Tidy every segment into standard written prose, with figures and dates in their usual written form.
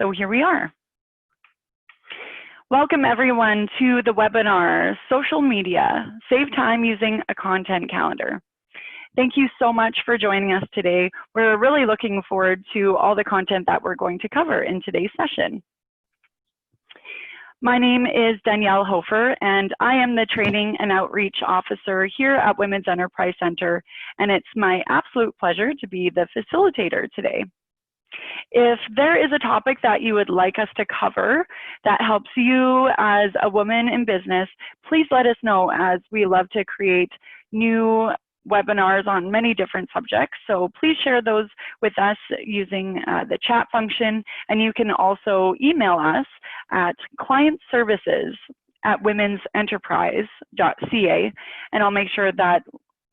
So here we are. Welcome everyone to the webinar, Social Media, Save Time Using a Content Calendar. Thank you so much for joining us today. We're really looking forward to all the content that we're going to cover in today's session. My name is Danielle Hofer, and I am the Training and Outreach Officer here at Women's Enterprise Center, and it's my absolute pleasure to be the facilitator today. If there is a topic that you would like us to cover that helps you as a woman in business, please let us know, as we love to create new webinars on many different subjects. So please share those with us using the chat function, and you can also email us at clientservices@women'senterprise.ca, and I'll make sure that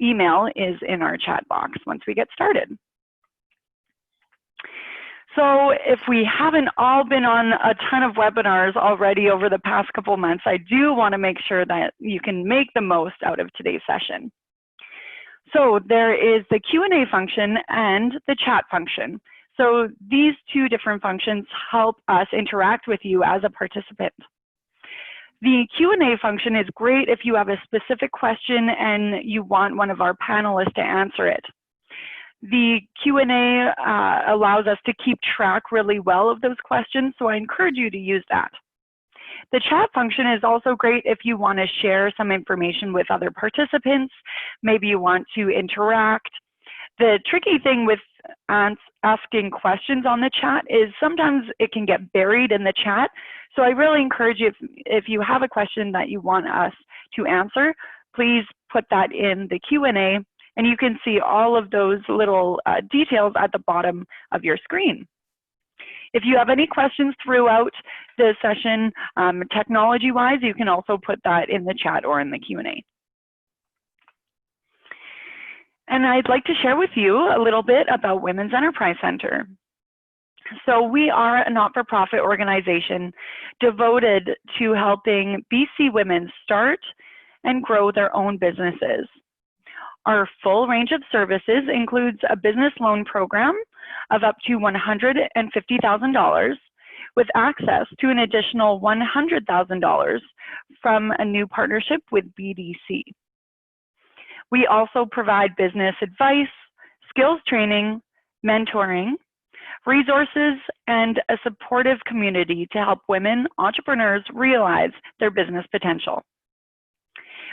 email is in our chat box once we get started. So if we haven't all been on a ton of webinars already over the past couple months, I do want to make sure that you can make the most out of today's session. So there is the Q&A function and the chat function. So these two different functions help us interact with you as a participant. The Q&A function is great if you have a specific question and you want one of our panelists to answer it. The Q&A allows us to keep track really well of those questions, so I encourage you to use that. The chat function is also great if you want to share some information with other participants. Maybe you want to interact. The tricky thing with asking questions on the chat is sometimes it can get buried in the chat. So I really encourage you, if you have a question that you want us to answer, please put that in the Q&A, and you can see all of those little details at the bottom of your screen. If you have any questions throughout the session, technology-wise, you can also put that in the chat or in the Q&A. And I'd like to share with you a little bit about Women's Enterprise Center. So we are a not-for-profit organization devoted to helping BC women start and grow their own businesses. Our full range of services includes a business loan program of up to $150,000 with access to an additional $100,000 from a new partnership with BDC. We also provide business advice, skills training, mentoring, resources, and a supportive community to help women entrepreneurs realize their business potential.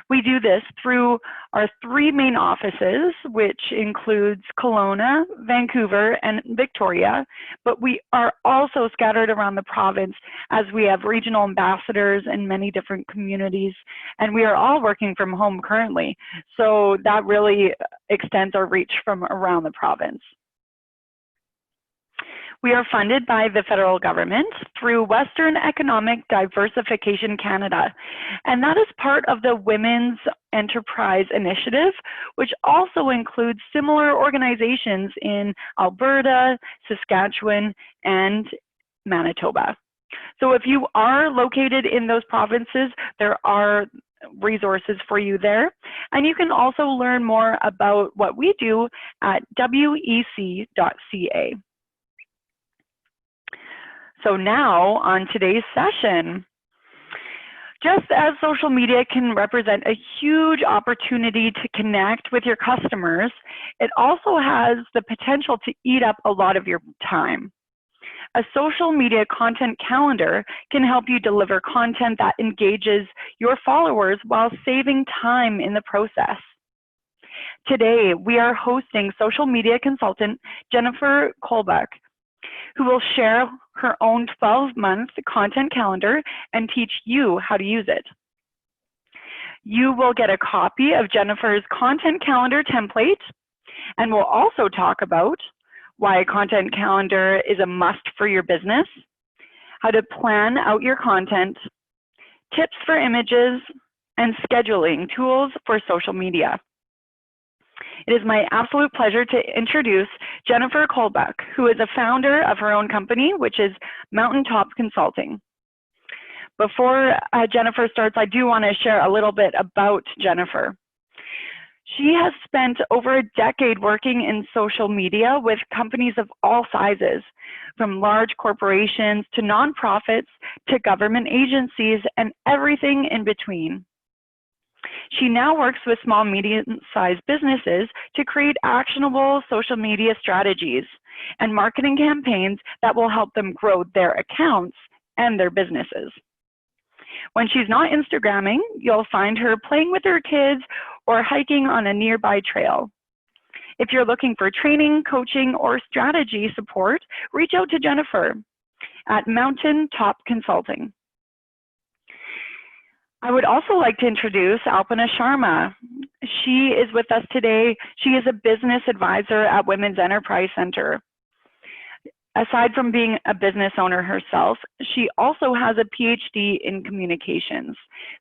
We do this through our 3 main offices, which includes Kelowna, Vancouver, and Victoria, but we are also scattered around the province as we have regional ambassadors in many different communities, and we are all working from home currently, so that really extends our reach from around the province. We are funded by the federal government through Western Economic Diversification Canada, and that is part of the Women's Enterprise Initiative, which also includes similar organizations in Alberta, Saskatchewan, and Manitoba. So if you are located in those provinces, there are resources for you there, and you can also learn more about what we do at wec.ca. So now on today's session, just as social media can represent a huge opportunity to connect with your customers, it also has the potential to eat up a lot of your time. A social media content calendar can help you deliver content that engages your followers while saving time in the process. Today, we are hosting social media consultant Jennifer Kolbuc, who will share her own 12-month content calendar and teach you how to use it. You will get a copy of Jennifer's content calendar template, and we'll also talk about why a content calendar is a must for your business, how to plan out your content, tips for images, and scheduling tools for social media. It is my absolute pleasure to introduce Jennifer Kolbuc, who is a founder of her own company, which is Mountaintop Consulting. Before Jennifer starts, I do want to share a little bit about Jennifer. She has spent over a decade working in social media with companies of all sizes, from large corporations to nonprofits to government agencies and everything in between. She now works with small, medium-sized businesses to create actionable social media strategies and marketing campaigns that will help them grow their accounts and their businesses. When she's not Instagramming, you'll find her playing with her kids or hiking on a nearby trail. If you're looking for training, coaching, or strategy support, reach out to Jennifer at Mountaintop Consulting. I would also like to introduce Alpana Sharma. She is with us today. She is a business advisor at Women's Enterprise Center. Aside from being a business owner herself, she also has a PhD in communications.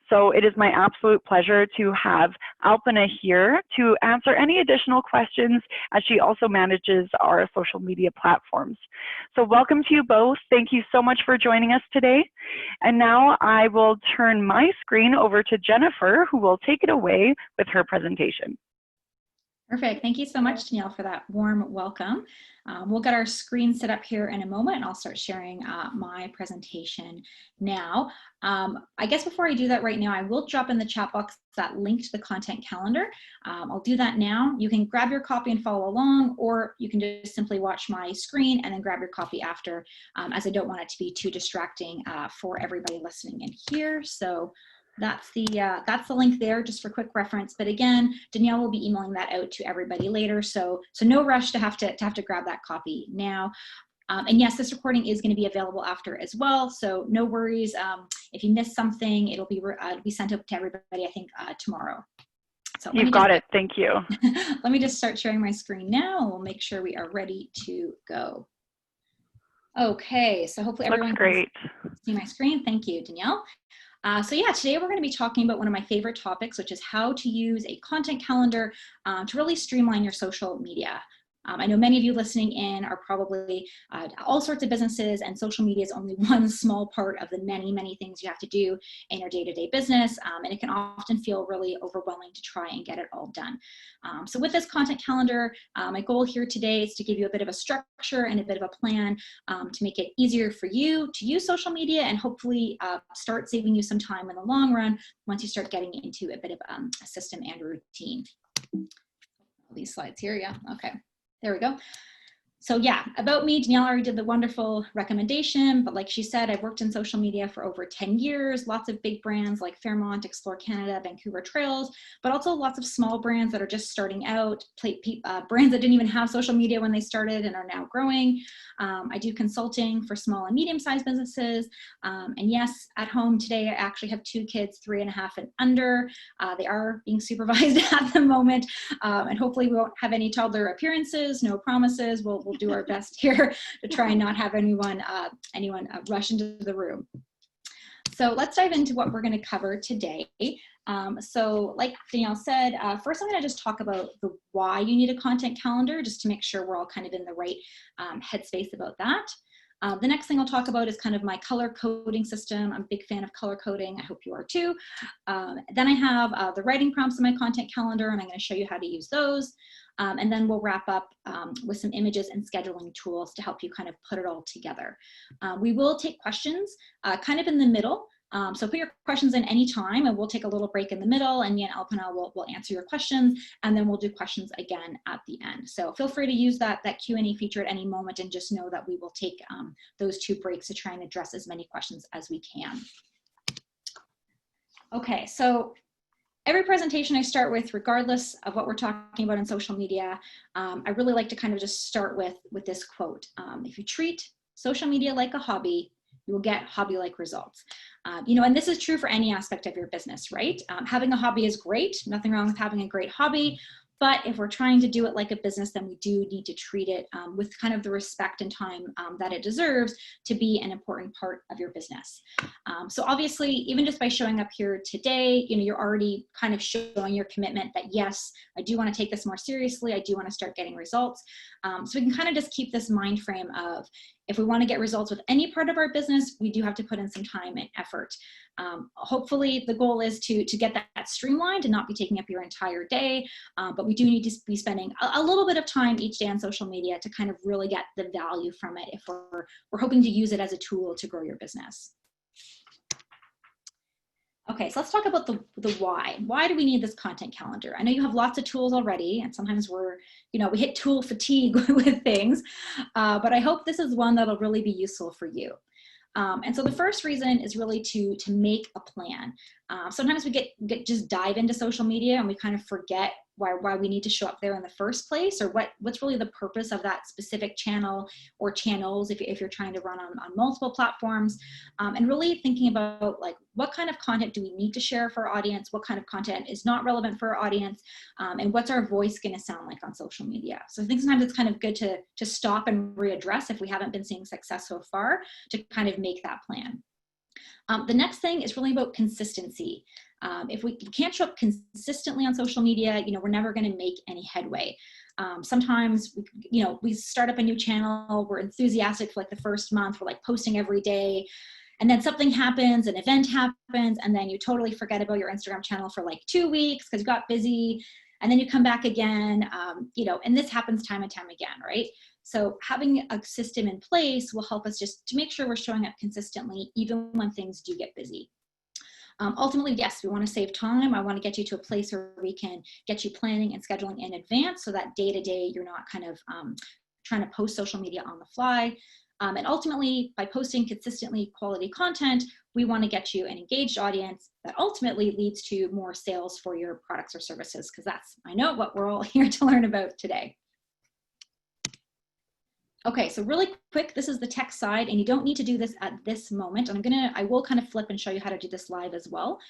So it is my absolute pleasure to have Alpana here to answer any additional questions, as she also manages our social media platforms. So welcome to you both. Thank you so much for joining us today. And now I will turn my screen over to Jennifer, who will take it away with her presentation. Perfect. Thank you so much, Danielle, for that warm welcome. We'll get our screen set up here in a moment, and I'll start sharing my presentation now. I guess before I do that right now, I will drop in the chat box that link to the content calendar. I'll do that now. You can grab your copy and follow along, or you can just simply watch my screen and then grab your copy after, as I don't want it to be too distracting for everybody listening in here. So that's the link there, just for quick reference. But again, Danielle will be emailing that out to everybody later, so no rush to have to grab that copy now. And yes, this recording is going to be available after as well, so no worries. If you missed something, it'll be sent out to everybody, I think, tomorrow. So you've got it. Thank you. Let me just start sharing my screen now, and we'll make sure we are ready to go. Okay, so hopefully everyone can see my screen. Thank you, Danielle. So yeah, today we're going to be talking about one of my favorite topics, which is how to use a content calendar to really streamline your social media. I know many of you listening in are probably all sorts of businesses, and social media is only one small part of the many, many things you have to do in your day-to-day business, and it can often feel really overwhelming to try and get it all done. So with this content calendar, my goal here today is to give you a bit of a structure and a bit of a plan to make it easier for you to use social media, and hopefully start saving you some time in the long run once you start getting into a bit of a system and routine. All these slides here, yeah, okay. There we go. So yeah, about me, Danielle already did the wonderful recommendation, but like she said, I've worked in social media for over 10 years, lots of big brands like Fairmont, Explore Canada, Vancouver Trails, but also lots of small brands that are just starting out, brands that didn't even have social media when they started and are now growing. I do consulting for small and medium-sized businesses. And yes, at home today, I actually have 2 kids, 3.5 and under. They are being supervised at the moment. And hopefully we won't have any toddler appearances, no promises. We'll do our best here to try and not have anyone rush into the room. So let's dive into what we're going to cover today. So like Danielle said, first I'm going to just talk about the why you need a content calendar, just to make sure we're all kind of in the right headspace about that. The next thing I'll talk about is kind of my color coding system. I'm a big fan of color coding. I hope you are too. Then I have the writing prompts in my content calendar, and I'm going to show you how to use those. And then we'll wrap up with some images and scheduling tools to help you kind of put it all together. We will take questions kind of in the middle. So put your questions in any time, and we'll take a little break in the middle, and me and Alpana will answer your questions, and then we'll do questions again at the end. So feel free to use that Q&A feature at any moment, and just know that we will take those 2 breaks to try and address as many questions as we can. Okay, so every presentation I start with, regardless of what we're talking about in social media, I really like to kind of just start with this quote. If you treat social media like a hobby, you will get hobby-like results. You know, and this is true for any aspect of your business, right? Having a hobby is great. Nothing wrong with having a great hobby. But if we're trying to do it like a business, then we do need to treat it with kind of the respect and time that it deserves to be an important part of your business. So obviously, even just by showing up here today, you know, you're already kind of showing your commitment that, yes, I do want to take this more seriously. I do want to start getting results. So we can kind of just keep this mind frame of, If we want to get results with any part of our business, we do have to put in some time and effort. Hopefully the goal is to get that streamlined and not be taking up your entire day, but we do need to be spending a little bit of time each day on social media to kind of really get the value from it if we're hoping to use it as a tool to grow your business. Okay, so let's talk about the why. Why do we need this content calendar? I know you have lots of tools already, and sometimes we hit tool fatigue with things, but I hope this is one that'll really be useful for you. And so the first reason is really to make a plan. Sometimes we just dive into social media and we kind of forget why we need to show up there in the first place, or what's really the purpose of that specific channel or channels if you're trying to run on multiple platforms, and really thinking about like what kind of content do we need to share for our audience, what kind of content is not relevant for our audience, and what's our voice going to sound like on social media. So I think sometimes it's kind of good to stop and readdress if we haven't been seeing success so far, to kind of make that plan. The next thing is really about consistency. If we can't show up consistently on social media, we're never going to make any headway. Sometimes, we start up a new channel, we're enthusiastic for like the first month, we're like posting every day, and then something happens, an event happens, and then you totally forget about your Instagram channel for like 2 weeks because you got busy, and then you come back again, and this happens time and time again, right? So having a system in place will help us just to make sure we're showing up consistently, even when things do get busy. Ultimately, yes, we want to save time. I want to get you to a place where we can get you planning and scheduling in advance so that day to day you're not kind of trying to post social media on the fly. And ultimately, by posting consistently quality content, we want to get you an engaged audience that ultimately leads to more sales for your products or services, because that's, I know, what we're all here to learn about today. Okay, so really quick, this is the tech side, and you don't need to do this at this moment. I will kind of flip and show you how to do this live as well.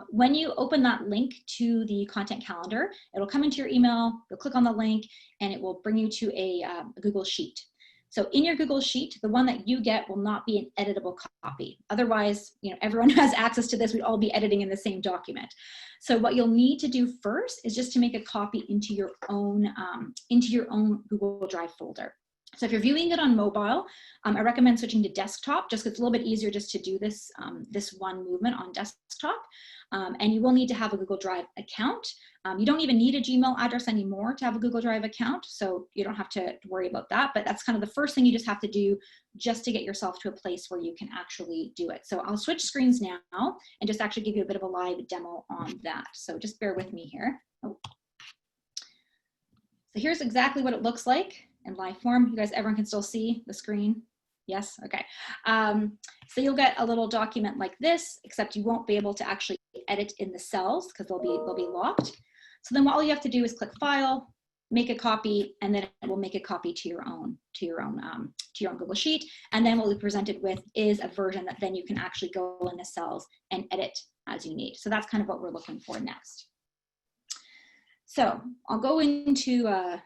When you open that link to the content calendar, it'll come into your email, you'll click on the link, and it will bring you to a Google Sheet. So in your Google Sheet, the one that you get will not be an editable copy. Otherwise, everyone who has access to this, we'd all be editing in the same document. So what you'll need to do first is just to make a copy into your own Google Drive folder. So if you're viewing it on mobile, I recommend switching to desktop, just because it's a little bit easier just to do this, this one movement on desktop. And you will need to have a Google Drive account. You don't even need a Gmail address anymore to have a Google Drive account, so you don't have to worry about that. But that's kind of the first thing you just have to do just to get yourself to a place where you can actually do it. So I'll switch screens now and just actually give you a bit of a live demo on that. So just bear with me here. Oh. So here's exactly what it looks like in live form. You guys, everyone can still see the screen? Yes, okay. So you'll get a little document like this, except you won't be able to actually edit in the cells because they'll be locked. So then all you have to do is click File, make a copy, and then it will make a copy to your own Google Sheet. And then what we presented with is a version that then you can actually go in the cells and edit as you need. So that's kind of what we're looking for next. So I'll go into, I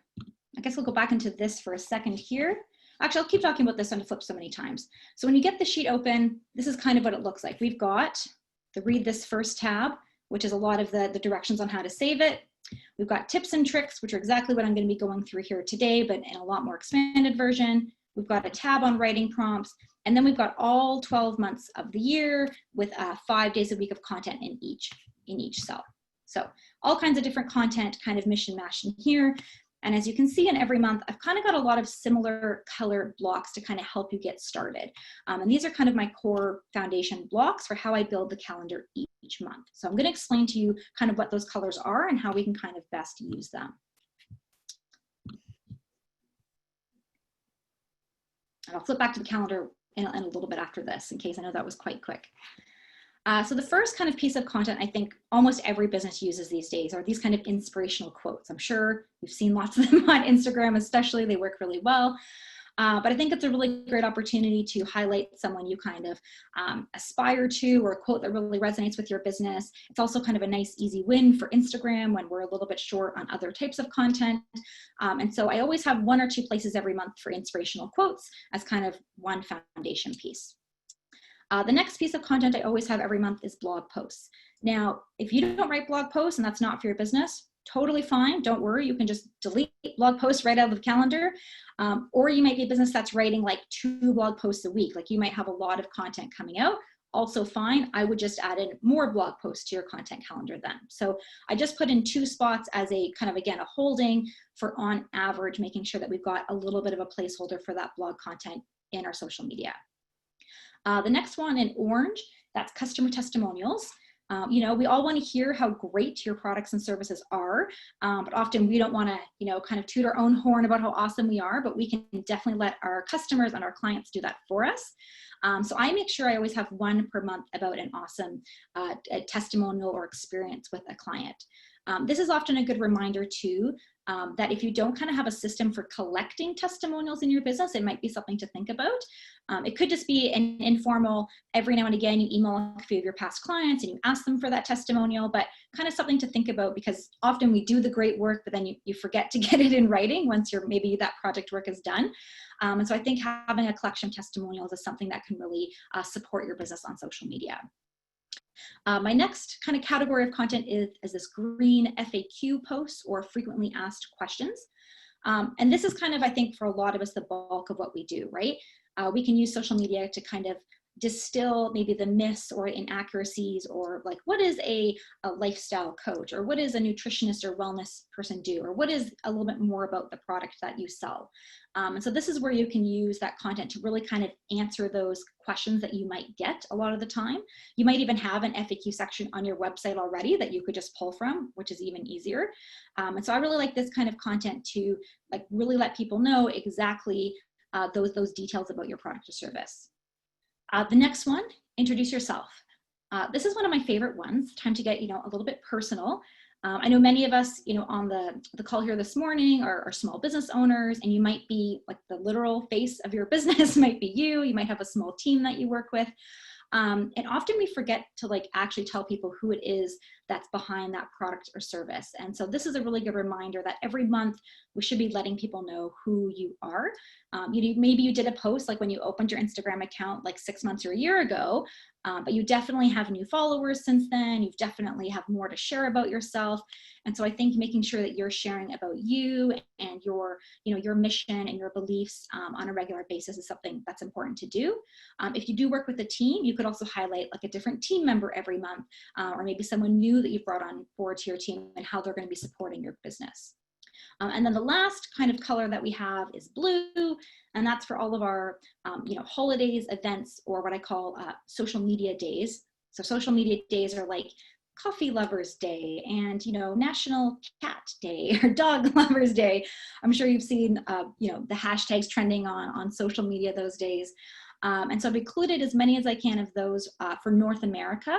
guess we'll go back into this for a second here. Actually, I'll keep talking about this on the flip so many times. So when you get the sheet open, this is kind of what it looks like. We've got the Read This First tab, which is a lot of the directions on how to save it. We've got tips and tricks, which are exactly what I'm going to be going through here today, but in a lot more expanded version. We've got a tab on writing prompts, and then we've got all 12 months of the year with 5 days a week of content in each cell. So all kinds of different content kind of mission-mashed in here. And as you can see in every month, I've kind of got a lot of similar color blocks to kind of help you get started. And these are kind of my core foundation blocks for how I build the calendar each month. So I'm going to explain to you kind of what those colors are and how we can kind of best use them. And I'll flip back to the calendar in a little bit after this, in case I know that was quite quick. So the first kind of piece of content I think almost every business uses these days are these kind of inspirational quotes. I'm sure you've seen lots of them on Instagram, especially. They work really well. But I think it's a really great opportunity to highlight someone you kind of aspire to, or a quote that really resonates with your business. It's also kind of a nice, easy win for Instagram when we're a little bit short on other types of content. And so I always have 1 or 2 places every month for inspirational quotes as kind of one foundation piece. The next piece of content I always have every month is blog posts. Now, if you don't write blog posts and that's not for your business, totally fine. Don't worry. You can just delete blog posts right out of the calendar. Or you might be a business that's writing like 2 blog posts a week. Like you might have a lot of content coming out. Also fine. I would just add in more blog posts to your content calendar then. So I just put in 2 spots as a kind of, again, a holding for on average, making sure that we've got a little bit of a placeholder for that blog content in our social media. The next one in orange, that's customer testimonials. You know, we all want to hear how great your products and services are, but often we don't want to, you know, kind of toot our own horn about how awesome we are, but we can definitely let our customers and our clients do that for us. So I make sure I always have 1 per month about an awesome a testimonial or experience with a client. This is often a good reminder too, that if you don't kind of have a system for collecting testimonials in your business, it might be something to think about. It could just be an informal, every now and again, you email a few of your past clients and you ask them for that testimonial, but kind of something to think about, because often we do the great work, but then you forget to get it in writing once maybe that project work is done. And so I think having a collection of testimonials is something that can really support your business on social media. My next kind of category of content is this green FAQ posts, or frequently asked questions. And this is kind of, I think, for a lot of us, the bulk of what we do, right? We can use social media to kind of distill maybe the myths or inaccuracies, or like, what is a lifestyle coach, or what is a nutritionist or wellness person do, or what is a little bit more about the product that you sell. And so this is where you can use that content to really kind of answer those questions that you might get a lot of the time. You might even have an FAQ section on your website already that you could just pull from, which is even easier. And so I really like this kind of content to like really let people know exactly those details about your product or service. The next one, introduce yourself. This is one of my favorite ones. Time to get, you know, a little bit personal. I know many of us, you know, on the call here this morning are small business owners, and you might be like the literal face of your business might be you. You might have a small team that you work with. And often we forget to like actually tell people who it is that's behind that product or service. And so this is a really good reminder that every month we should be letting people know who you are. Maybe you did a post like when you opened your Instagram account like 6 months or a year ago, but you definitely have new followers since then. You definitely have more to share about yourself. And so I think making sure that you're sharing about you and your, you know, your mission and your beliefs on a regular basis is something that's important to do. If you do work with a team, you could also highlight like a different team member every month, or maybe someone new that you've brought on board to your team and how they're going to be supporting your business. And then the last kind of color that we have is blue, and that's for all of our you know, holidays, events, or what I call social media days. So social media days are like Coffee Lovers Day and, you know, National Cat Day or Dog Lovers Day. I'm sure you've seen you know, the hashtags trending on social media those days. And so I've included as many as I can of those for North America.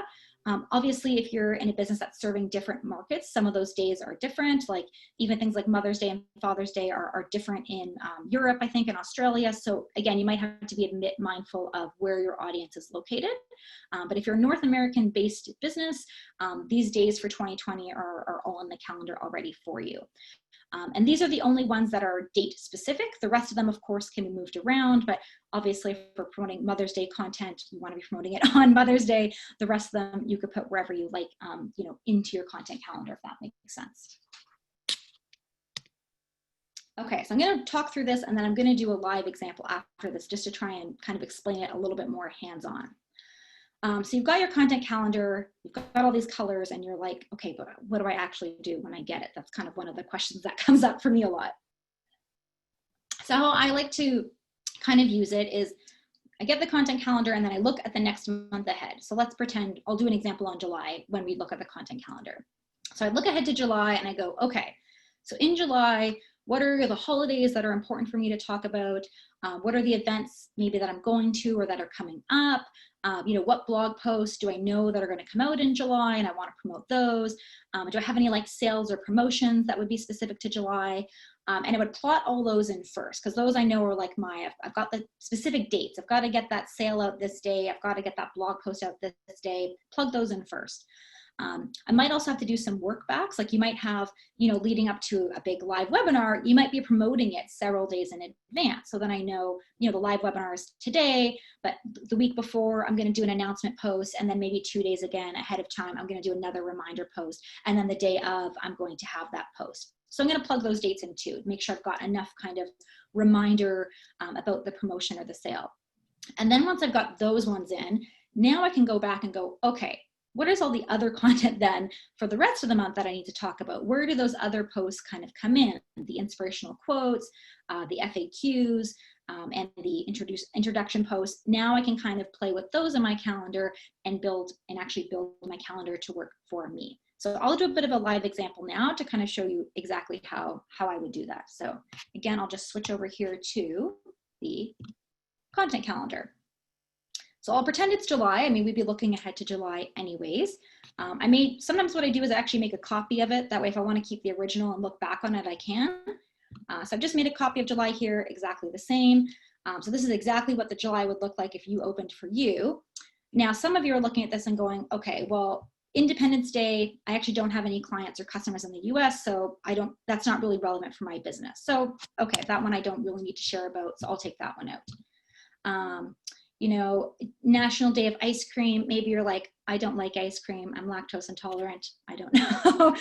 Obviously, if you're in a business that's serving different markets, some of those days are different. Like even things like Mother's Day and Father's Day are different in Europe, I think, and Australia. So again, you might have to be a bit mindful of where your audience is located. But if you're a North American based business, these days for 2020 are all in the calendar already for you. And these are the only ones that are date specific. The rest of them, of course, can be moved around, but obviously if we're promoting Mother's Day content, you want to be promoting it on Mother's Day. The rest of them you could put wherever you like, you know, into your content calendar, if that makes sense. Okay, so I'm going to talk through this, and then I'm going to do a live example after this just to try and kind of explain it a little bit more hands-on. So you've got your content calendar, you've got all these colors, and you're like, okay, but what do I actually do when I get it? That's kind of one of the questions that comes up for me a lot. So how I like to kind of use it is I get the content calendar and then I look at the next month ahead. So let's pretend, I'll do an example on July when we look at the content calendar. So I look ahead to July and I go, okay, so in July, what are the holidays that are important for me to talk about? What are the events maybe that I'm going to or that are coming up? You know, what blog posts do I know that are going to come out in July and I want to promote those? Do I have any like sales or promotions that would be specific to July? And I would plot all those in first, because those I know are like I've got the specific dates. I've got to get that sale out this day. I've got to get that blog post out this day. Plug those in first. I might also have to do some work backs. Like you might have, you know, leading up to a big live webinar, you might be promoting it several days in advance. So then I know, you know, the live webinar is today, but the week before I'm going to do an announcement post, and then maybe 2 days again ahead of time, I'm going to do another reminder post. And then the day of, I'm going to have that post. So I'm going to plug those dates in too, make sure I've got enough kind of reminder about the promotion or the sale. And then once I've got those ones in, now I can go back and go, okay, what is all the other content then for the rest of the month that I need to talk about? Where do those other posts kind of come in? The inspirational quotes, the FAQs, and the introduction posts. Now I can kind of play with those in my calendar and actually build my calendar to work for me. So I'll do a bit of a live example now to kind of show you exactly how I would do that. So again, I'll just switch over here to the content calendar. So I'll pretend it's July. I mean, we'd be looking ahead to July anyways. Sometimes what I do is I actually make a copy of it. That way, if I want to keep the original and look back on it, I can. So I've just made a copy of July here, exactly the same. So this is exactly what the July would look like if you opened for you. Now, some of you are looking at this and going, okay, well, Independence Day, I actually don't have any clients or customers in the US, so that's not really relevant for my business. So, okay, that one I don't really need to share about, so I'll take that one out. You know, National Day of Ice Cream, maybe you're like, I don't like ice cream, I'm lactose intolerant, I don't know.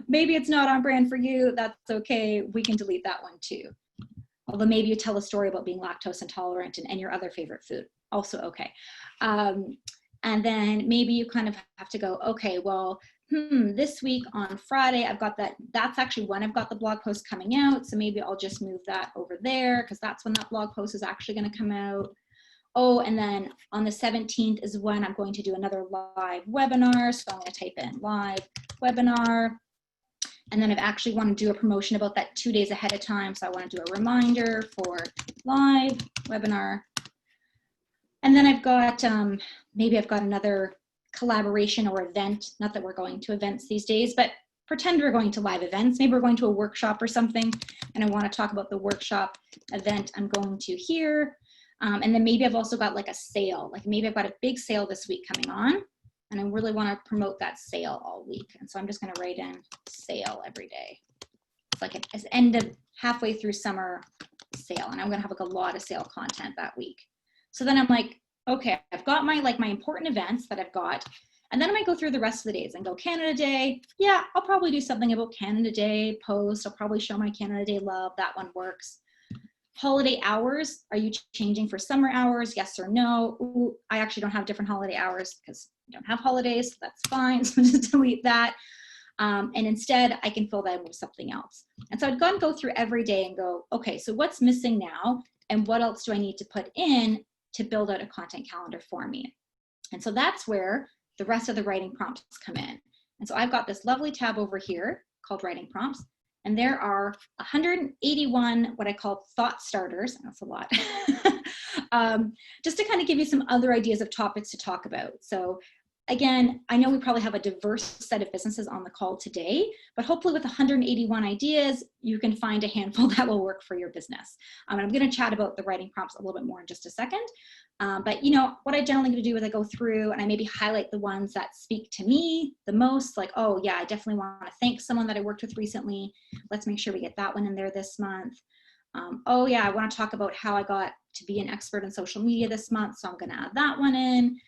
Maybe it's not on brand for you, that's okay, we can delete that one too. Although maybe you tell a story about being lactose intolerant and your other favorite food, also okay. And then maybe you kind of have to go, okay, well, this week on Friday, I've got that's actually when I've got the blog post coming out, so maybe I'll just move that over there because that's when that blog post is actually gonna come out. Oh, and then on the 17th is when I'm going to do another live webinar. So I'm going to type in live webinar. And then I actually want to do a promotion about that 2 days ahead of time. So I want to do a reminder for live webinar. And then I've got, maybe I've got another collaboration or event. Not that we're going to events these days, but pretend we're going to live events. Maybe we're going to a workshop or something. And I want to talk about the workshop event I'm going to here. And then maybe I've also got like a sale, like maybe I've got a big sale this week coming on and I really want to promote that sale all week. And so I'm just going to write in sale every day. It's like it's end of halfway through summer sale. And I'm going to have like a lot of sale content that week. So then I'm like, okay, I've got my important events that I've got. And then I might go through the rest of the days and go Canada Day. Yeah, I'll probably do something about Canada Day post. I'll probably show my Canada Day love. That one works. Holiday hours, are you changing for summer hours? Yes or no? Ooh, I actually don't have different holiday hours because I don't have holidays, so that's fine. So just delete that. And instead, I can fill that in with something else. And so I'd go through every day and go, okay, so what's missing now? And what else do I need to put in to build out a content calendar for me? And so that's where the rest of the writing prompts come in. And so I've got this lovely tab over here called Writing Prompts. And there are 181 what I call thought starters, that's a lot, just to kind of give you some other ideas of topics to talk about. So again, I know we probably have a diverse set of businesses on the call today, but hopefully with 181 ideas, you can find a handful that will work for your business. And I'm going to chat about the writing prompts a little bit more in just a second. But you know, what I generally going to do is I go through and I maybe highlight the ones that speak to me the most, like, oh yeah, I definitely want to thank someone that I worked with recently. Let's make sure we get that one in there this month. Oh yeah, I want to talk about how I got to be an expert in social media this month, so I'm going to add that one in.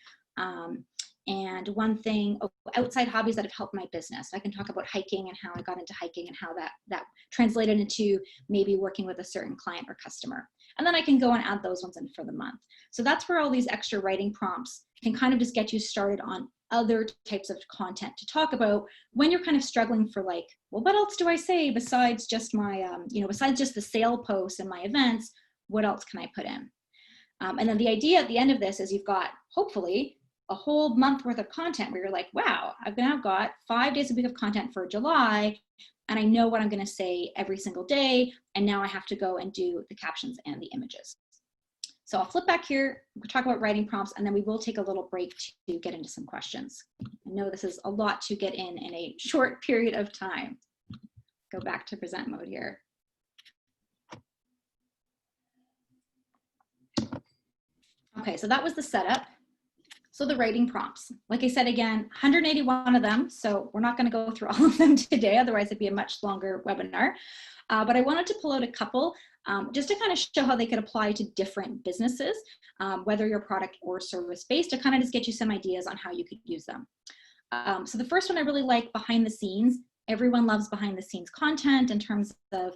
And one thing, outside hobbies that have helped my business. I can talk about hiking and how I got into hiking and how that translated into maybe working with a certain client or customer. And then I can go and add those ones in for the month. So that's where all these extra writing prompts can kind of just get you started on other types of content to talk about when you're kind of struggling for like, well, what else do I say besides just my, besides just the sale posts and my events, what else can I put in? And then the idea at the end of this is you've got, hopefully, a whole month worth of content where you're like, wow, I've now got 5 days a week of content for July, and I know what I'm going to say every single day, and now I have to go and do the captions and the images. So I'll flip back here, we'll talk about writing prompts, and then we will take a little break to get into some questions. I know this is a lot to get in a short period of time. Go back to present mode here. Okay, so that was the setup. So the writing prompts, like I said, again, 181 of them. So we're not going to go through all of them today, otherwise it'd be a much longer webinar. But I wanted to pull out a couple just to kind of show how they could apply to different businesses, whether you're product or service based, to kind of just get you some ideas on how you could use them. So the first one I really like, behind the scenes. Everyone loves behind the scenes content in terms of,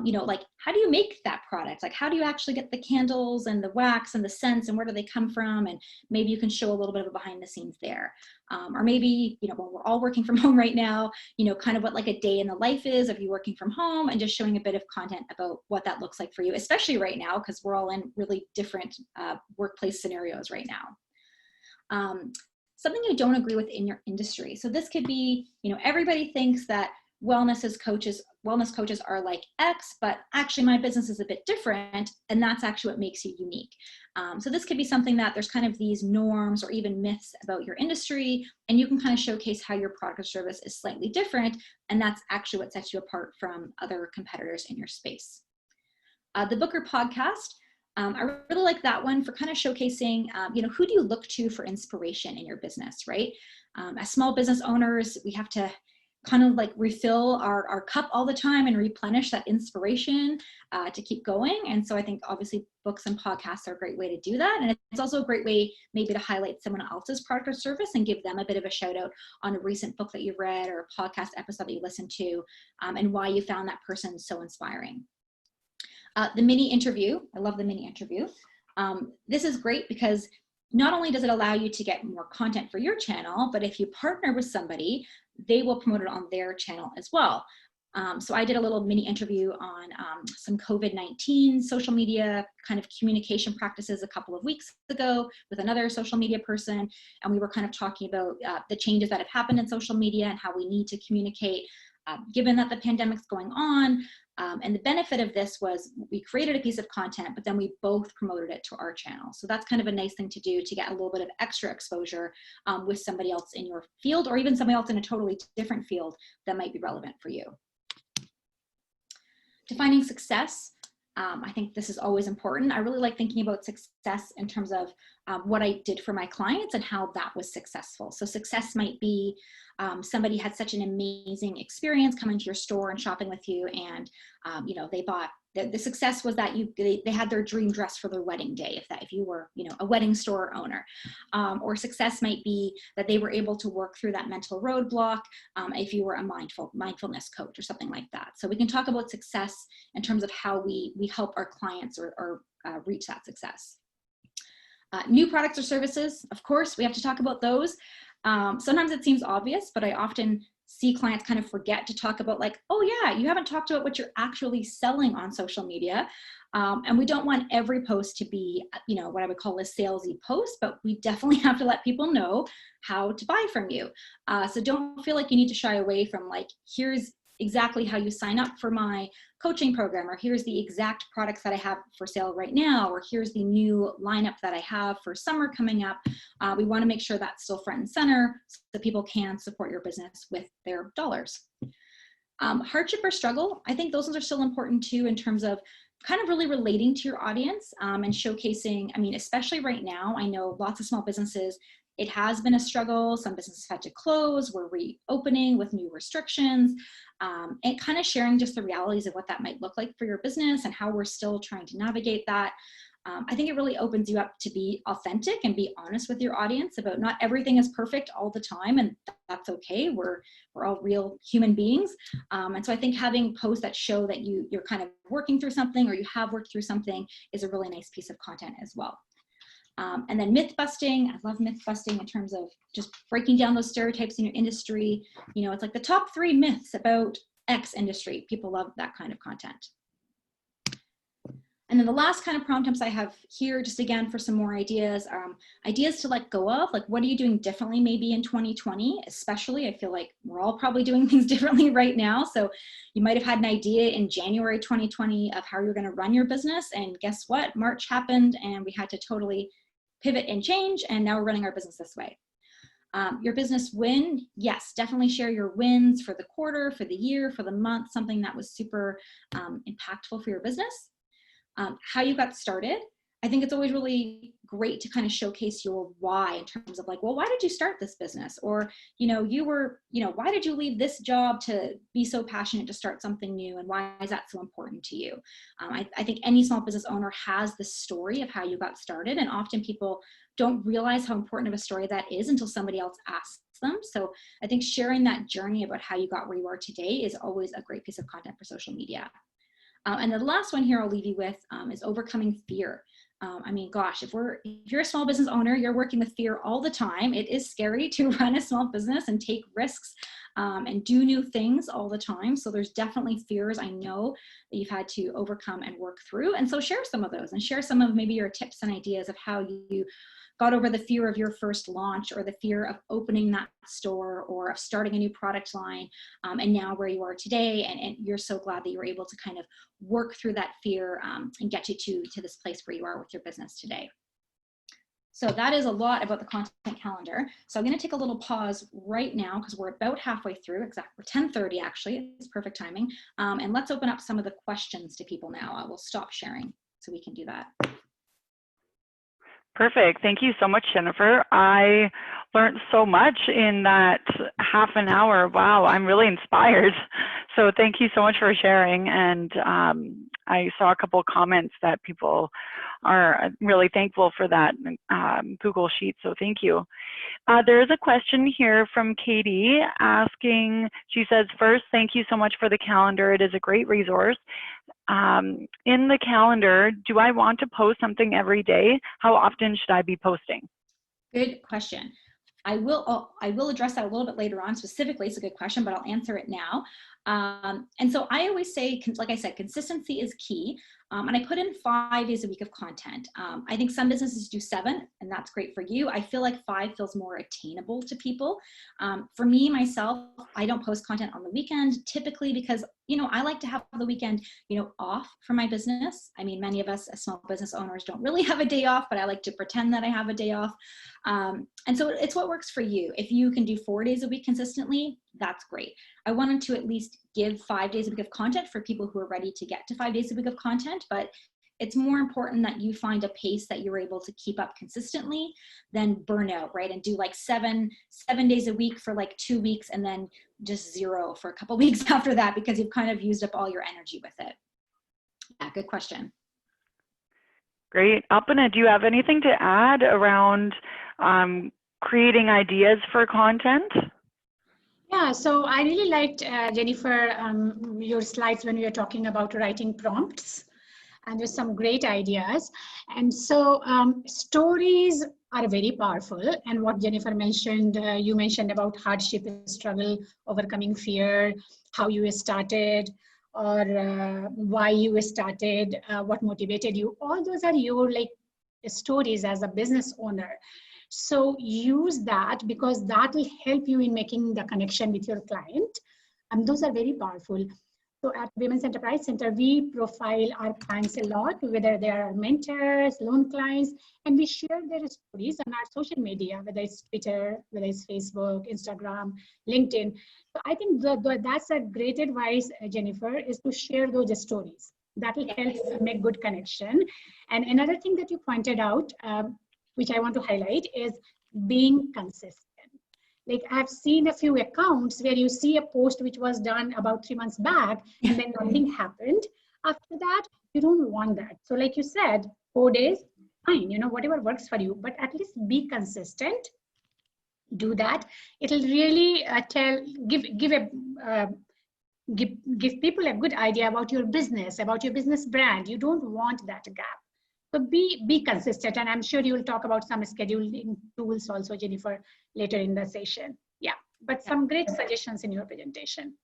you know, like, how do you make that product? Like, how do you actually get the candles and the wax and the scents, and where do they come from? And maybe you can show a little bit of a behind the scenes there. Or maybe, you know, when we're all working from home right now, you know, kind of what like a day in the life is of you working from home, and just showing a bit of content about what that looks like for you, especially right now, because we're all in really different workplace scenarios right now. Something you don't agree with in your industry. So this could be, you know, everybody thinks that wellness coaches are like X, but actually my business is a bit different, and that's actually what makes you unique. So this could be something that there's kind of these norms or even myths about your industry, and you can kind of showcase how your product or service is slightly different, and that's actually what sets you apart from other competitors in your space. The book or podcast. I really like that one for kind of showcasing, you know, who do you look to for inspiration in your business, right? As small business owners, we have to kind of like refill our cup all the time and replenish that inspiration to keep going. And so I think obviously books and podcasts are a great way to do that. And it's also a great way maybe to highlight someone else's product or service and give them a bit of a shout out on a recent book that you read or a podcast episode that you listened to, and why you found that person so inspiring. The mini interview, I love the mini interview. This is great because not only does it allow you to get more content for your channel, but if you partner with somebody, they will promote it on their channel as well. So I did a little mini interview on some COVID-19 social media kind of communication practices a couple of weeks ago with another social media person. And we were kind of talking about the changes that have happened in social media and how we need to communicate given that the pandemic's going on. And the benefit of this was we created a piece of content, but then we both promoted it to our channel. So that's kind of a nice thing to do to get a little bit of extra exposure with somebody else in your field, or even somebody else in a totally different field that might be relevant for you. Defining success. I think this is always important. I really like thinking about success in terms of what I did for my clients and how that was successful. So success might be somebody had such an amazing experience coming to your store and shopping with you, and you know, they bought. The success was that they had their dream dress for their wedding day, if you were, you know, a wedding store owner. Or success might be that they were able to work through that mental roadblock if you were a mindfulness coach or something like that. So we can talk about success in terms of how we help our clients or reach that success. New products or services, of course, we have to talk about those. Sometimes it seems obvious, but I often see clients kind of forget to talk about, like, oh yeah, you haven't talked about what you're actually selling on social media. And we don't want every post to be, you know, what I would call a salesy post, but we definitely have to let people know how to buy from you. So don't feel like you need to shy away from, like, here's exactly how you sign up for my coaching program, or here's the exact products that I have for sale right now, or here's the new lineup that I have for summer coming up. We want to make sure that's still front and center so people can support your business with their dollars. Hardship or struggle, I think those ones are still important too, in terms of kind of really relating to your audience and showcasing. I mean, especially right now, I know lots of small businesses, it has been a struggle. Some businesses had to close. We're reopening with new restrictions, and kind of sharing just the realities of what that might look like for your business and how we're still trying to navigate that. I think it really opens you up to be authentic and be honest with your audience about not everything is perfect all the time, and that's okay. We're all real human beings. And so I think having posts that show that you're kind of working through something, or you have worked through something, is a really nice piece of content as well. And then myth busting. I love myth busting in terms of just breaking down those stereotypes in your industry. You know, it's like the top 3 myths about X industry. People love that kind of content. And then the last kind of prompt I have here, just again for some more ideas, ideas to let go of, like, what are you doing differently maybe in 2020? Especially, I feel like we're all probably doing things differently right now. So you might have had an idea in January 2020 of how you're going to run your business. And guess what? March happened and we had to totally pivot and change. And now we're running our business this way. Your business win, yes, definitely share your wins for the quarter, for the year, for the month, something that was super impactful for your business. How you got started. I think it's always really great to kind of showcase your why in terms of like, well, why did you start this business? Or, why did you leave this job to be so passionate to start something new? And why is that so important to you? I think any small business owner has the story of how you got started. And often people don't realize how important of a story that is until somebody else asks them. So I think sharing that journey about how you got where you are today is always a great piece of content for social media. And the last one here I'll leave you with is overcoming fear. Gosh, if you're a small business owner, you're working with fear all the time. It is scary to run a small business and take risks and do new things all the time. So there's definitely fears I know that you've had to overcome and work through. And so share some of those and share some of maybe your tips and ideas of how you got over the fear of your first launch or the fear of opening that store or of starting a new product line, and now where you are today, and you're so glad that you were able to kind of work through that fear and get you to this place where you are with your business today. So that is a lot about the content calendar. So I'm going to take a little pause right now because we're about halfway through, we're 10:30 actually, it's perfect timing. And let's open up some of the questions to people now. I will stop sharing so we can do that. Perfect. Thank you so much, Jennifer. I learned so much in that half an hour. Wow, I'm really inspired. So thank you so much for sharing. And I saw a couple of comments that people are really thankful for that Google Sheet. So thank you. There is a question here from Katie asking, she says, first, thank you so much for the calendar. It is a great resource. In the calendar, do I want to post something every day? How often should I be posting? Good question. I will address that a little bit later on. Specifically, it's a good question, but I'll answer it now. And so I always say, like I said, consistency is key. And I put in 5 days a week of content. I think some businesses do 7, and that's great for you. I feel like 5 feels more attainable to people. For me, myself, I don't post content on the weekend typically because, I like to have the weekend, off for my business. I mean, many of us as small business owners don't really have a day off, but I like to pretend that I have a day off. And so it's what works for you. If you can do 4 days a week consistently, that's great. I wanted to at least give 5 days a week of content for people who are ready to get to 5 days a week of content, but it's more important that you find a pace that you're able to keep up consistently than burnout, right? And do like 7 days a week for like 2 weeks and then just 0 for a couple weeks after that because you've kind of used up all your energy with it. Yeah, good question. Great. Alpana, do you have anything to add around creating ideas for content? Yeah, so I really liked, Jennifer, your slides when we were talking about writing prompts, and there's some great ideas. And so stories are very powerful. And what Jennifer mentioned, you mentioned about hardship, struggle, overcoming fear, how you started, or why you started, what motivated you. All those are your stories as a business owner. So use that because that will help you in making the connection with your client. And those are very powerful. So at Women's Enterprise Center, we profile our clients a lot, whether they are mentors, loan clients, and we share their stories on our social media, whether it's Twitter, whether it's Facebook, Instagram, LinkedIn. So I think that's a great advice, Jennifer, is to share those stories. That will help make good connection. And another thing that you pointed out, which I want to highlight, is being consistent. Like I've seen a few accounts where you see a post which was done about 3 months back and then nothing happened after that. You don't want that. So like you said, 4 days, fine, whatever works for you, but at least be consistent. Do that. It'll really give people a good idea about your business brand. You don't want that gap. So be consistent, and I'm sure you will talk about some scheduling tools also, Jennifer, later in the session. Yeah, but some great suggestions in your presentation.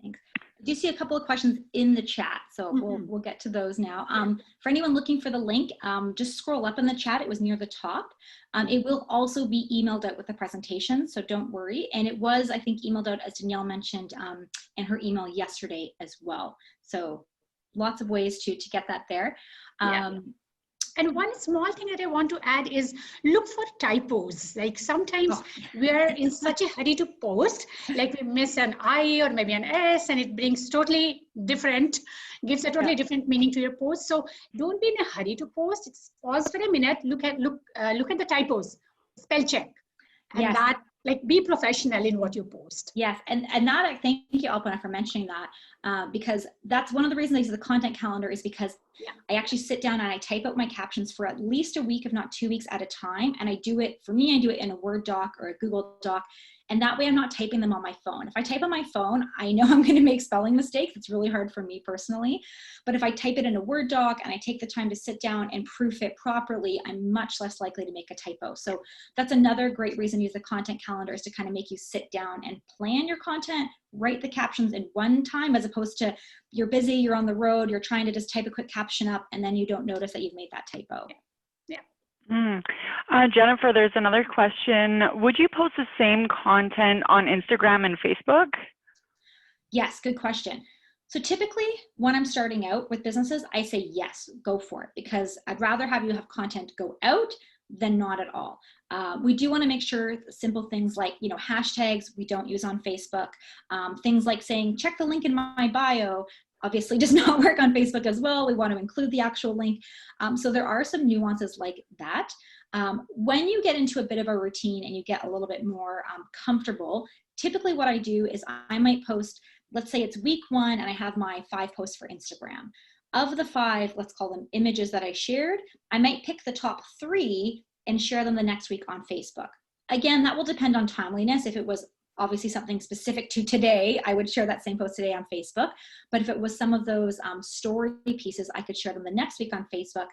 Thanks. I do see a couple of questions in the chat, so we'll get to those now. For anyone looking for the link, just scroll up in the chat. It was near the top. It will also be emailed out with the presentation, so don't worry. And it was, I think, emailed out, as Danielle mentioned, in her email yesterday as well. So lots of ways to get that there. And one small thing that I want to add is look for typos. Like sometimes we're in such a hurry to post, like we miss an I or maybe an S, and it brings totally different, gives a totally different meaning to your post. So don't be in a hurry to post. It's pause for a minute, look at the typos, spell check, and that, like, be professional in what you post. Yes, and that, I thank you, Alpana, for mentioning that, because that's one of the reasons I use the content calendar, is because I actually sit down and I type out my captions for at least a week, if not 2 weeks at a time. And I do it, for me, I do it in a Word doc or a Google doc. And that way I'm not typing them on my phone. If I type on my phone, I know I'm going to make spelling mistakes. It's really hard for me personally. But if I type it in a Word doc and I take the time to sit down and proof it properly, I'm much less likely to make a typo. So that's another great reason to use the content calendar, is to kind of make you sit down and plan your content, write the captions in one time, as opposed to you're busy, you're on the road, you're trying to just type a quick caption up, and then you don't notice that you've made that typo. Jennifer, there's another question. Would you post the same content on Instagram and Facebook? Yes, good question. So typically when I'm starting out with businesses, I say yes, go for it, because I'd rather have you have content go out than not at all. We do want to make sure simple things like, you know, hashtags we don't use on Facebook. Things like saying, check the link in my bio, obviously does not work on Facebook as well. We want to include the actual link. So there are some nuances like that. When you get into a bit of a routine and you get a little bit more comfortable, typically what I do is I might post, let's say it's week 1 and I have my 5 posts for Instagram. Of the 5, let's call them images that I shared, I might pick the top 3 and share them the next week on Facebook. Again, that will depend on timeliness. If it was obviously something specific to today, I would share that same post today on Facebook. But if it was some of those story pieces, I could share them the next week on Facebook.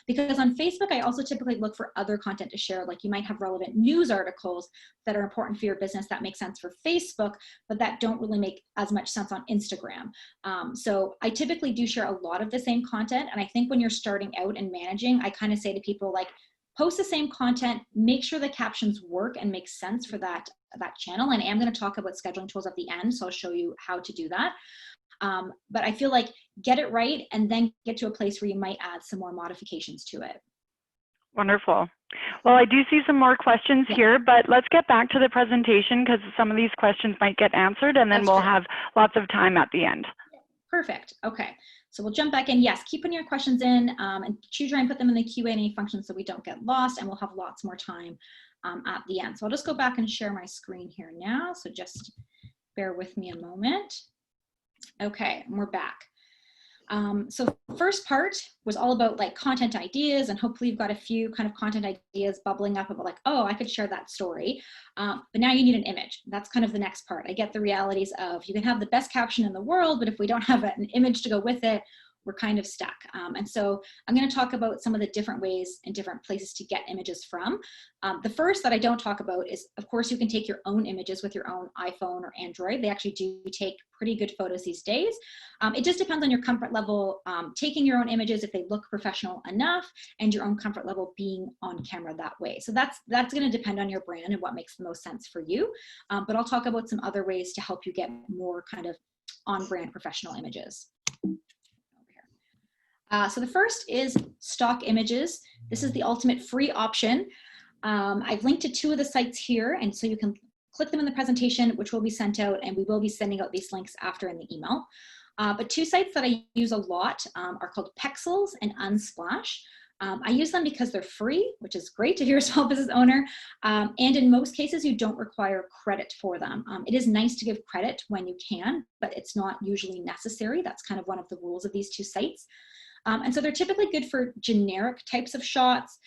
Because on Facebook, I also typically look for other content to share. Like you might have relevant news articles that are important for your business that make sense for Facebook, but that don't really make as much sense on Instagram. So I typically do share a lot of the same content. And I think when you're starting out and managing, I kind of say to people, like, post the same content, make sure the captions work and make sense for that channel. And I am going to talk about scheduling tools at the end, so I'll show you how to do that. But I feel like get it right and then get to a place where you might add some more modifications to it. Wonderful. Well, I do see some more questions here, but let's get back to the presentation because some of these questions might get answered, and then we'll have lots of time at the end. Perfect. Okay. So we'll jump back in. Yes, keep putting your questions in and try and put them in the Q&A function so we don't get lost, and we'll have lots more time at the end. So I'll just go back and share my screen here now. So just bear with me a moment. Okay, and we're back. So first part was all about like content ideas, and hopefully you've got a few kind of content ideas bubbling up about like, oh, I could share that story. But now you need an image. That's kind of the next part. I get the realities of you can have the best caption in the world, but if we don't have an image to go with it, we're kind of stuck. And so I'm going to talk about some of the different ways and different places to get images from. The first that I don't talk about is, of course, you can take your own images with your own iPhone or Android. They actually do take pretty good photos these days. It just depends on your comfort level taking your own images, if they look professional enough, and your own comfort level being on camera that way. So that's going to depend on your brand and what makes the most sense for you. But I'll talk about some other ways to help you get more kind of on-brand professional images. So the first is stock images. This is the ultimate free option. I've linked to 2 of the sites here, and so you can click them in the presentation, which will be sent out, and we will be sending out these links after in the email. But 2 sites that I use a lot are called Pexels and Unsplash. I use them because they're free, which is great if you're a small business owner. And in most cases, you don't require credit for them. It is nice to give credit when you can, but it's not usually necessary. That's kind of one of the rules of these 2 sites. And so they're typically good for generic types of shots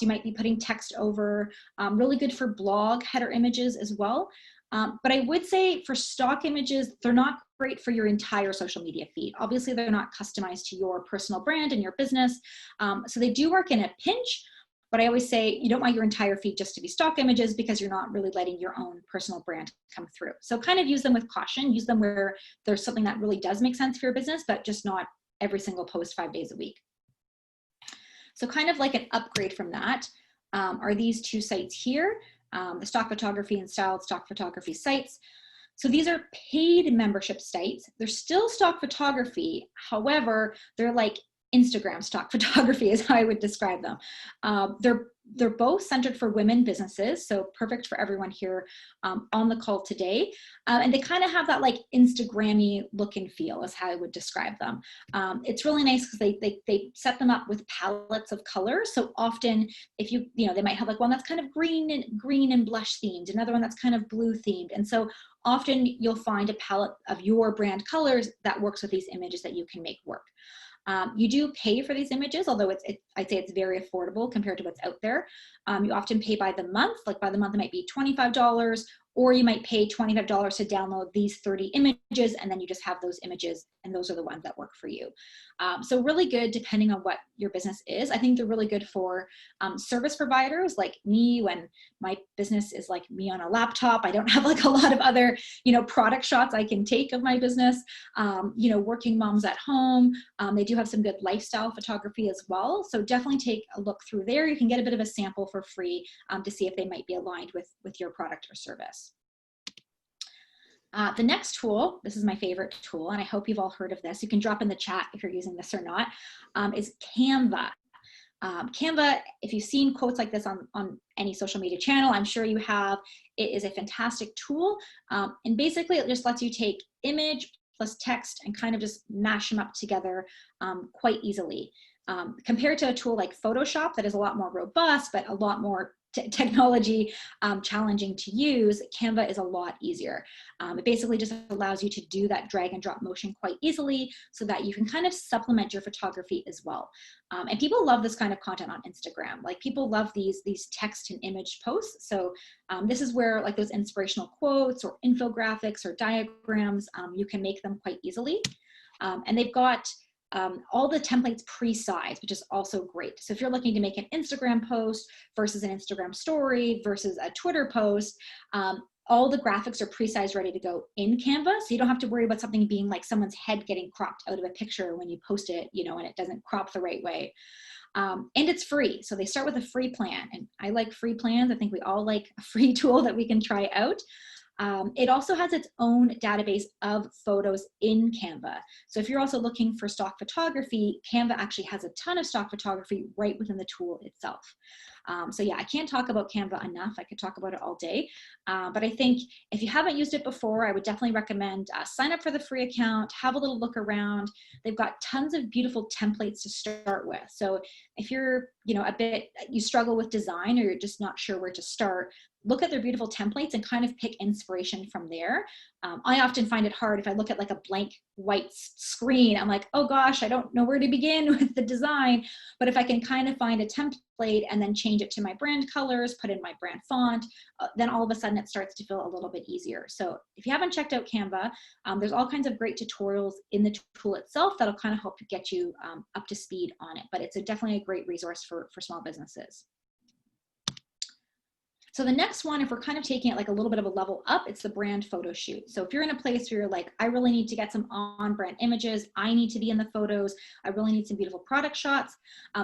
you might be putting text over, really good for blog header images as well. But I would say for stock images, they're not great for your entire social media feed. Obviously, they're not customized to your personal brand and your business. So they do work in a pinch, but I always say you don't want your entire feed just to be stock images because you're not really letting your own personal brand come through. So kind of use them with caution, use them where there's something that really does make sense for your business, but just not every single post 5 days a week. So kind of like an upgrade from that are these 2 sites here, the stock photography and styled stock photography sites. So these are paid membership sites. They're still stock photography. However, they're like Instagram stock photography is how I would describe them. They're both centered for women businesses, so perfect for everyone here on the call today. And they kind of have that like Instagram-y look and feel is how I would describe them. It's really nice because they set them up with palettes of colors. So often if they might have like one that's kind of green and blush themed, another one that's kind of blue themed. And so often you'll find a palette of your brand colors that works with these images that you can make work. You do pay for these images, although I'd say it's very affordable compared to what's out there. You often pay by the month, like by the month it might be $25, or you might pay $25 to download these 30 images, and then you just have those images, and those are the ones that work for you. So really good depending on what your business is. I think they're really good for service providers like me when my business is like me on a laptop. I don't have like a lot of other, product shots I can take of my business. Working moms at home. They do have some good lifestyle photography as well. So definitely take a look through there. You can get a bit of a sample for free to see if they might be aligned with your product or service. The next tool, this is my favorite tool, and I hope you've all heard of this. You can drop in the chat if you're using this or not, is Canva. Canva, if you've seen quotes like this on any social media channel, I'm sure you have. It is a fantastic tool. And basically it just lets you take image plus text and kind of just mash them up together quite easily. Compared to a tool like Photoshop that is a lot more robust, but a lot more technology challenging to use, Canva is a lot easier. It basically just allows you to do that drag and drop motion quite easily so that you can kind of supplement your photography as well. And people love this kind of content on Instagram. Like people love these text and image posts. So this is where like those inspirational quotes or infographics or diagrams, you can make them quite easily. And they've got all the templates pre-sized, which is also great. So if you're looking to make an Instagram post versus an Instagram story versus a Twitter post, all the graphics are pre-sized, ready to go in Canva. So you don't have to worry about something being like someone's head getting cropped out of a picture when you post it, and it doesn't crop the right way. And it's free. So they start with a free plan, and I like free plans. I think we all like a free tool that we can try out. It also has its own database of photos in Canva. So if you're also looking for stock photography, Canva actually has a ton of stock photography right within the tool itself. So yeah, I can't talk about Canva enough. I could talk about it all day. But I think if you haven't used it before, I would definitely recommend sign up for the free account, have a little look around. They've got tons of beautiful templates to start with. So if you're, you struggle with design or you're just not sure where to start, look at their beautiful templates and kind of pick inspiration from there. I often find it hard if I look at like a blank white screen. I'm like, oh gosh, I don't know where to begin with the design. But if I can kind of find a template and then change it to my brand colors, put in my brand font, then all of a sudden it starts to feel a little bit easier. So if you haven't checked out Canva, there's all kinds of great tutorials in the tool itself that'll kind of help to get you up to speed on it. But it's definitely a great resource for small businesses. So the next one, if we're kind of taking it like a little bit of a level up, it's the brand photo shoot. So if you're in a place where you're like, I really need to get some on-brand images, I need to be in the photos, I really need some beautiful product shots,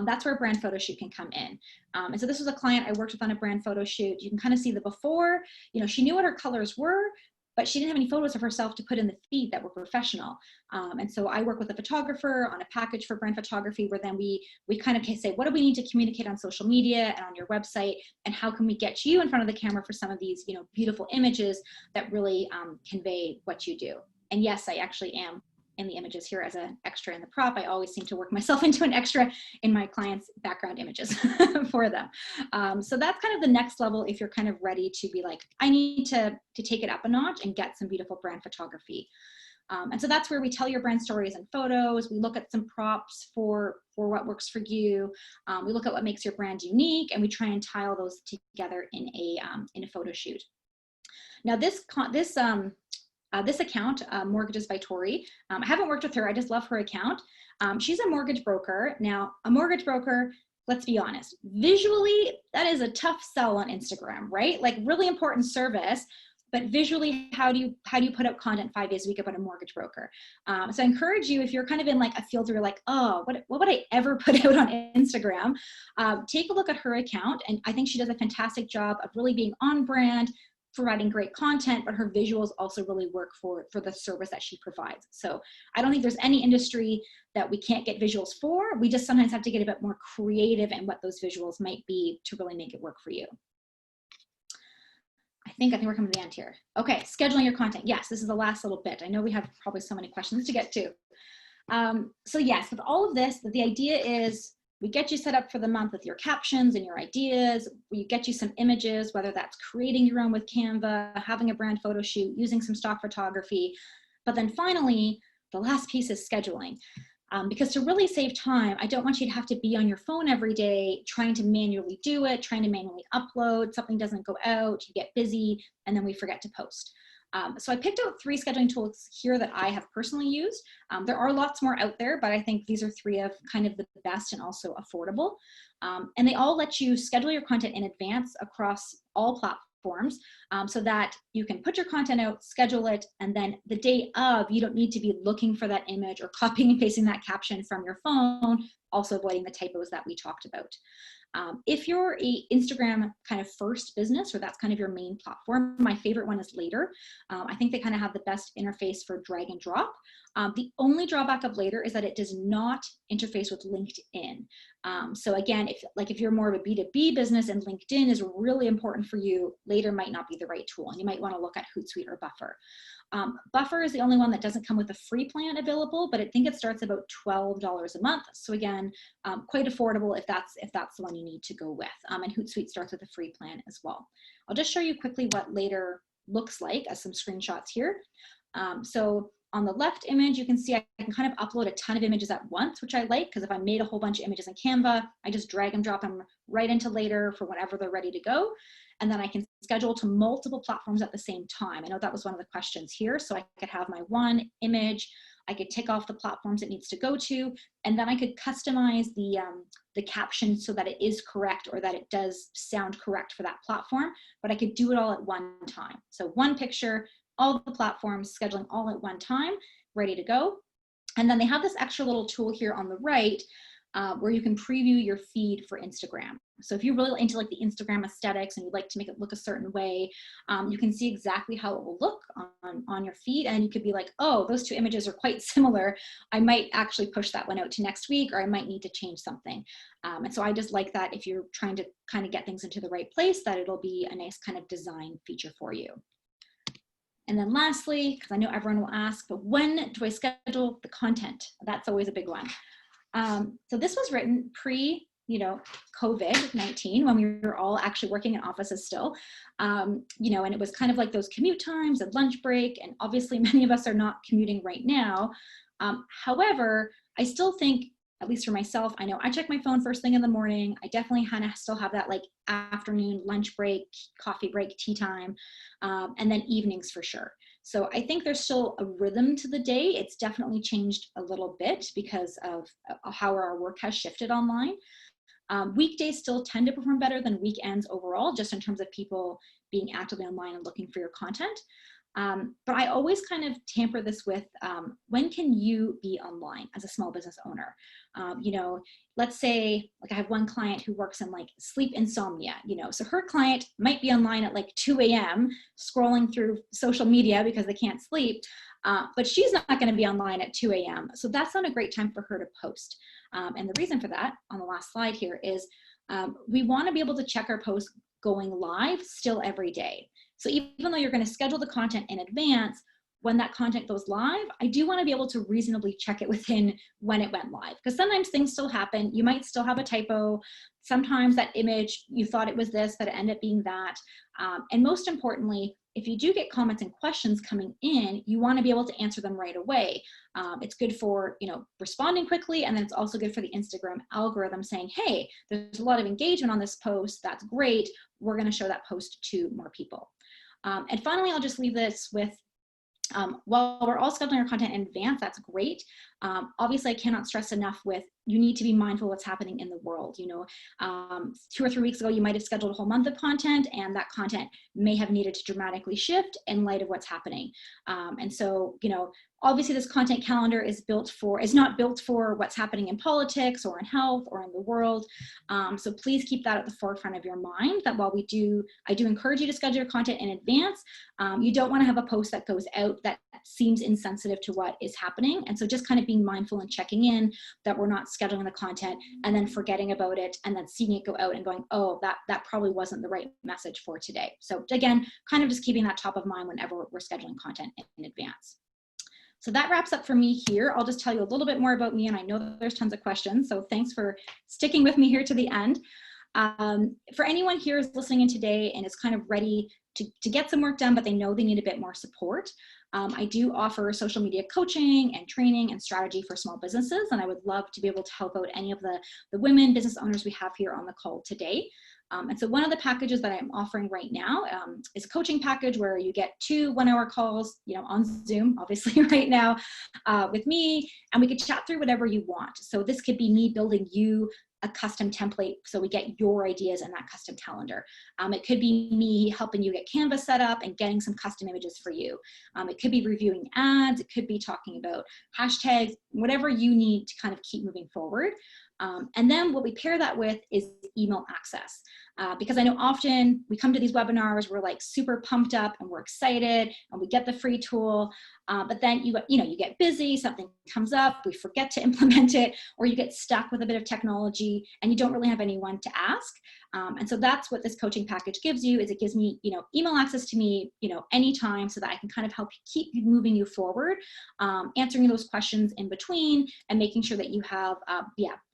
that's where brand photo shoot can come in. And so this was a client I worked with on a brand photo shoot. You can kind of see the before, she knew what her colors were, but she didn't have any photos of herself to put in the feed that were professional. And so I work with a photographer on a package for brand photography where then we kind of say, what do we need to communicate on social media and on your website? And how can we get you in front of the camera for some of these, beautiful images that really convey what you do? And yes, I actually am in the images here as an extra in the prop. I always seem to work myself into an extra in my clients' background images for them. So that's kind of the next level if you're kind of ready to be like, I need to take it up a notch and get some beautiful brand photography. And so that's where we tell your brand stories and photos. We look at some props for what works for you. We look at what makes your brand unique, and we try and tile those together in a photo shoot. Now this account, Mortgages by Tori, I haven't worked with her. I just love her account. She's a mortgage broker. Now, a mortgage broker, let's be honest, visually, that is a tough sell on Instagram, right? Like really important service, but visually, how do you put out content 5 days a week about a mortgage broker? So I encourage you, if you're kind of in like a field where you're like, oh, what would I ever put out on Instagram? Take a look at her account. And I think she does a fantastic job of really being on brand, providing great content, but her visuals also really work for the service that she provides. So I don't think there's any industry that we can't get visuals for. We just sometimes have to get a bit more creative in what those visuals might be to really make it work for you. I think we're coming to the end here. Okay, scheduling your content. Yes, this is the last little bit. I know we have probably so many questions to get to. So yes, with all of this, the idea is we get you set up for the month with your captions and your ideas. We get you some images, whether that's creating your own with Canva, having a brand photo shoot, using some stock photography. But then finally, the last piece is scheduling. Because to really save time, I don't want you to have to be on your phone every day trying to manually do it, trying to manually upload, something doesn't go out, you get busy, and then we forget to post. So I picked out 3 scheduling tools here that I have personally used. There are lots more out there, but I think these are 3 of kind of the best and also affordable. And they all let you schedule your content in advance across all platforms so that you can put your content out, schedule it, and then the day of, you don't need to be looking for that image or copying and pasting that caption from your phone, also avoiding the typos that we talked about. If you're a Instagram kind of first business, or that's kind of your main platform, my favorite one is Later. I think they kind of have the best interface for drag and drop. The only drawback of Later is that it does not interface with LinkedIn. So again, if you're more of a B2B business and LinkedIn is really important for you, Later might not be the right tool, and you might want to look at Hootsuite or Buffer. Buffer is the only one that doesn't come with a free plan available, but I think it starts about $12 a month. So again, quite affordable if that's the one you need to go with. And Hootsuite starts with a free plan as well. I'll just show you quickly what Later looks like as some screenshots here. So on the left image, you can see I can kind of upload a ton of images at once, which I like, because if I made a whole bunch of images in Canva, I just drag and drop them right into Later for whenever they're ready to go. And then I can schedule to multiple platforms at the same time. I know that was one of the questions here. So I could have my one image, I could tick off the platforms it needs to go to, and then I could customize the caption so that it is correct or that it does sound correct for that platform, but I could do it all at one time. So one picture, all the platforms, scheduling all at one time, ready to go. And then they have this extra little tool here on the right where you can preview your feed for Instagram. So if you're really into like the Instagram aesthetics and you'd like to make it look a certain way, you can see exactly how it will look on your feed, and you could be like, oh, those 2 images are quite similar. I might actually push that one out to next week, or I might need to change something. And so I just like that if you're trying to kind of get things into the right place, that it'll be a nice kind of design feature for you. And then lastly, because I know everyone will ask, but when do I schedule the content? That's always a big one. So this was written pre, COVID-19, when we were all actually working in offices still, and it was kind of like those commute times and lunch break, and obviously many of us are not commuting right now. However, I still think, at least for myself, I know I check my phone first thing in the morning. I definitely kind of still have that like afternoon lunch break, coffee break, tea time, and then evenings for sure. So I think there's still a rhythm to the day. It's definitely changed a little bit because of how our work has shifted online. Weekdays still tend to perform better than weekends overall, just in terms of people being actively online and looking for your content. But I always kind of tamper this with when can you be online as a small business owner? Let's say, like, I have one client who works in like sleep insomnia, so her client might be online at like 2 a.m. scrolling through social media because they can't sleep, but she's not going to be online at 2 a.m. So that's not a great time for her to post. And the reason for that, on the last slide here, is we want to be able to check our posts going live still every day. So even though you're going to schedule the content in advance, when that content goes live, I do want to be able to reasonably check it within when it went live, because sometimes things still happen. You might still have a typo. Sometimes that image, you thought it was this, but it ended up being that. And most importantly, if you do get comments and questions coming in, you want to be able to answer them right away. It's good for, responding quickly, and then it's also good for the Instagram algorithm saying, hey, there's a lot of engagement on this post. That's great. We're going to show that post to more people. And finally, I'll just leave this with, while we're all scheduling our content in advance, that's great. Obviously, I cannot stress enough with, you need to be mindful of what's happening in the world. 2 or 3 weeks ago, you might have scheduled a whole month of content, and that content may have needed to dramatically shift in light of what's happening. And so, Obviously, this content calendar is not built for what's happening in politics or in health or in the world. So please keep that at the forefront of your mind, that while I do encourage you to schedule your content in advance, you don't want to have a post that goes out that seems insensitive to what is happening. And so just kind of being mindful and checking in that we're not scheduling the content and then forgetting about it and then seeing it go out and going, oh, that probably wasn't the right message for today. So again, kind of just keeping that top of mind whenever we're scheduling content in advance. So that wraps up for me here. I'll just tell you a little bit more about me, and I know that there's tons of questions, so thanks for sticking with me here to the end. For anyone here who's listening in today and is kind of ready to get some work done, but they know they need a bit more support, I do offer social media coaching and training and strategy for small businesses, and I would love to be able to help out any of the women business owners we have here on the call today. And so one of the packages that I'm offering right now is a coaching package where you get 2 one-hour calls, on Zoom, obviously right now, with me, and we could chat through whatever you want. So this could be me building you a custom template so we get your ideas in that custom calendar. It could be me helping you get Canva set up and getting some custom images for you. It could be reviewing ads. It could be talking about hashtags, whatever you need to kind of keep moving forward. And then what we pair that with is email access. Because I know often we come to these webinars, we're like super pumped up and we're excited and we get the free tool, but then you get busy, something comes up, we forget to implement it, or you get stuck with a bit of technology and you don't really have anyone to ask. And so that's what this coaching package gives you, is it gives me, email access to me, anytime, so that I can kind of help keep moving you forward, answering those questions in between and making sure that you have,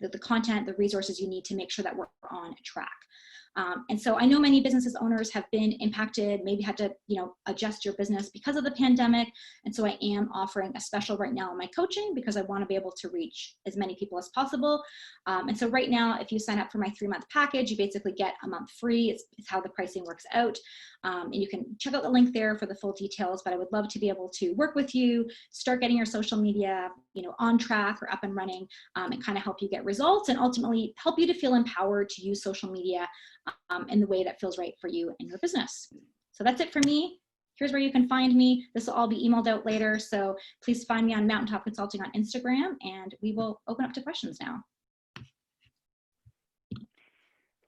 the content, the resources you need to make sure that we're on track. And so I know many businesses owners have been impacted, maybe had to, adjust your business because of the pandemic. And so I am offering a special right now in my coaching because I want to be able to reach as many people as possible. And so right now, if you sign up for my 3-month package, you basically get a month free. It's how the pricing works out. And you can check out the link there for the full details, but I would love to be able to work with you, start getting your social media, on track or up and running, and kind of help you get results and ultimately help you to feel empowered to use social media in the way that feels right for you and your business. So that's it for me. Here's where you can find me. This will all be emailed out later. So please find me on Mountaintop Consulting on Instagram, and we will open up to questions now.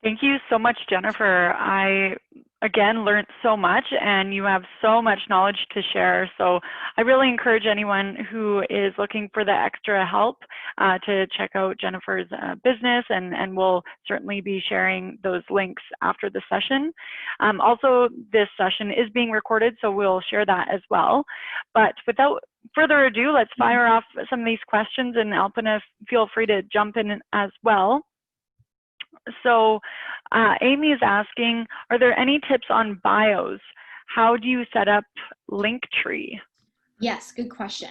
Thank you so much, Jennifer. I, again, learned so much, and you have so much knowledge to share. So I really encourage anyone who is looking for the extra help to check out Jennifer's business, and we'll certainly be sharing those links after the session. Also, this session is being recorded, so we'll share that as well. But without further ado, let's fire off some of these questions, and Alpana, feel free to jump in as well. So Amy is asking, are there any tips on bios? How do you set up Linktree? Yes, good question.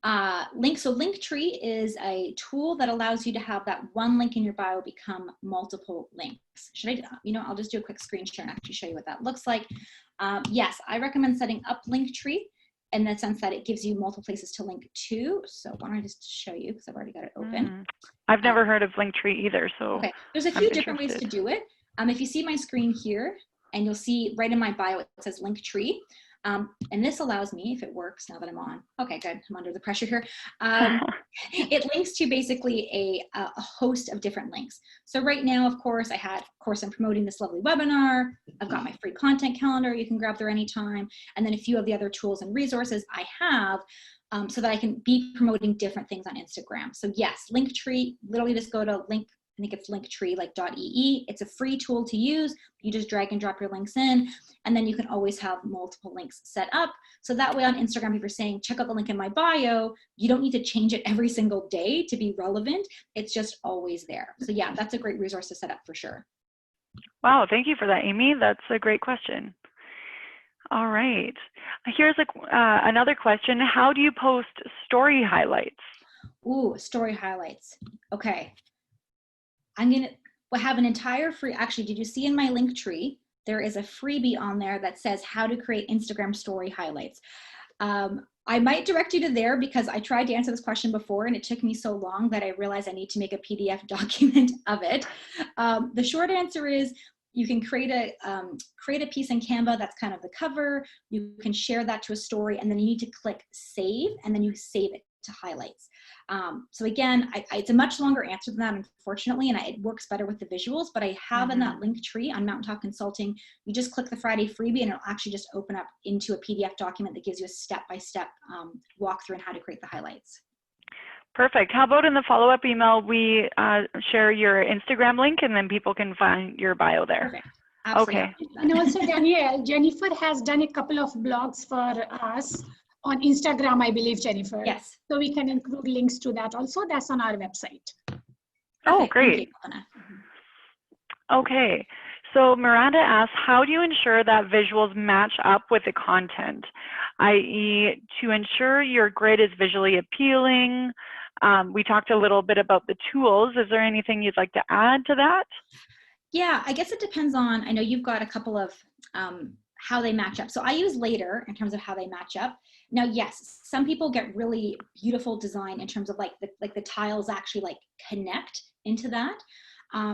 So Linktree is a tool that allows you to have that one link in your bio become multiple links. I'll just do a quick screen share and actually show you what that looks like. Yes, I recommend setting up Linktree in the sense that it gives you multiple places to link to. So why don't I just show you, because I've already got it open. I've never heard of Linktree either, so okay. There's a few different ways to do it. If you see my screen here, and you'll see right in my bio, it says Linktree. And this allows me, if it works now that I'm on, okay, good, I'm under the pressure here. It links to basically a host of different links. So right now, of course, I'm promoting this lovely webinar. I've got my free content calendar you can grab there anytime. And then a few of the other tools and resources I have so that I can be promoting different things on Instagram. So yes, Linktree, literally just go to I think it's Linktree, like .ee. It's a free tool to use. You just drag and drop your links in, and then you can always have multiple links set up. So that way on Instagram, if you're saying, check out the link in my bio, you don't need to change it every single day to be relevant. It's just always there. So yeah, that's a great resource to set up for sure. Wow, thank you for that, Amy. That's a great question. All right, here's another question. How do you post story highlights? Ooh, story highlights. Okay. We'll have an entire free, actually, did you see in my Linktree, there is a freebie on there that says how to create Instagram story highlights. I might direct you to there because I tried to answer this question before and it took me so long that I realized I need to make a PDF document of it. The short answer is you can create a piece in Canva that's kind of the cover. You can share that to a story, and then you need to click save, and then you save it to highlights. So again, it's a much longer answer than that, unfortunately, and it works better with the visuals, but I have in that link tree on Mountaintop Consulting, you just click the Friday freebie and it'll actually just open up into a PDF document that gives you a step-by-step walkthrough on how to create the highlights. Perfect. How about in the follow-up email, we share your Instagram link and then people can find your bio there. Perfect. Absolutely. Okay. And also, Danielle, Jennifer has done a couple of blogs for us on Instagram, I believe, Jennifer. Yes. So we can include links to that also. That's on our website. Oh, great. Okay. So Miranda asks, how do you ensure that visuals match up with the content, i.e. to ensure your grid is visually appealing? We talked a little bit about the tools. Is there anything you'd like to add to that? Yeah, I guess it depends on, I know you've got a couple of how they match up. So I use later in terms of how they match up. Now, yes, some people get really beautiful design in terms of like the tiles actually like connect into that.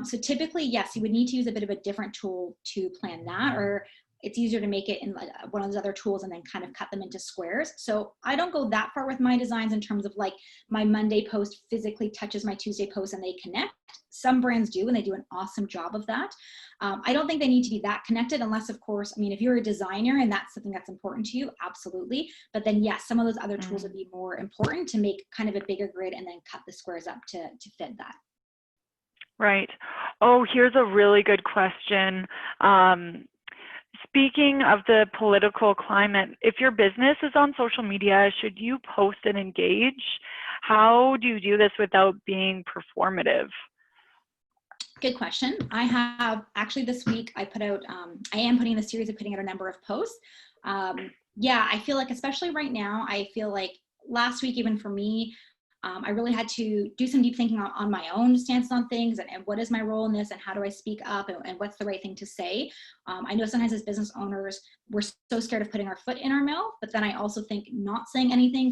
So typically, yes, you would need to use a bit of a different tool to plan that, or it's easier to make it in like one of those other tools and then kind of cut them into squares. So I don't go that far with my designs in terms of like my Monday post physically touches my Tuesday post and they connect. Some brands do, and they do an awesome job of that. I don't think they need to be that connected unless, of course, I mean, if you're a designer and that's something that's important to you, absolutely. But then yes, some of those other tools would be more important to make kind of a bigger grid and then cut the squares up to fit that. Right. Oh, here's a really good question. Speaking of the political climate, if your business is on social media, should you post and engage? How do you do this without being performative? Good question. I have actually this week I put out, I am putting in the series of putting out a number of posts. Yeah, I feel like, especially right now, I feel like last week, even for me, I really had to do some deep thinking on my own stance on things and what is my role in this and how do I speak up and what's the right thing to say. I know sometimes as business owners, we're so scared of putting our foot in our mouth, but then I also think not saying anything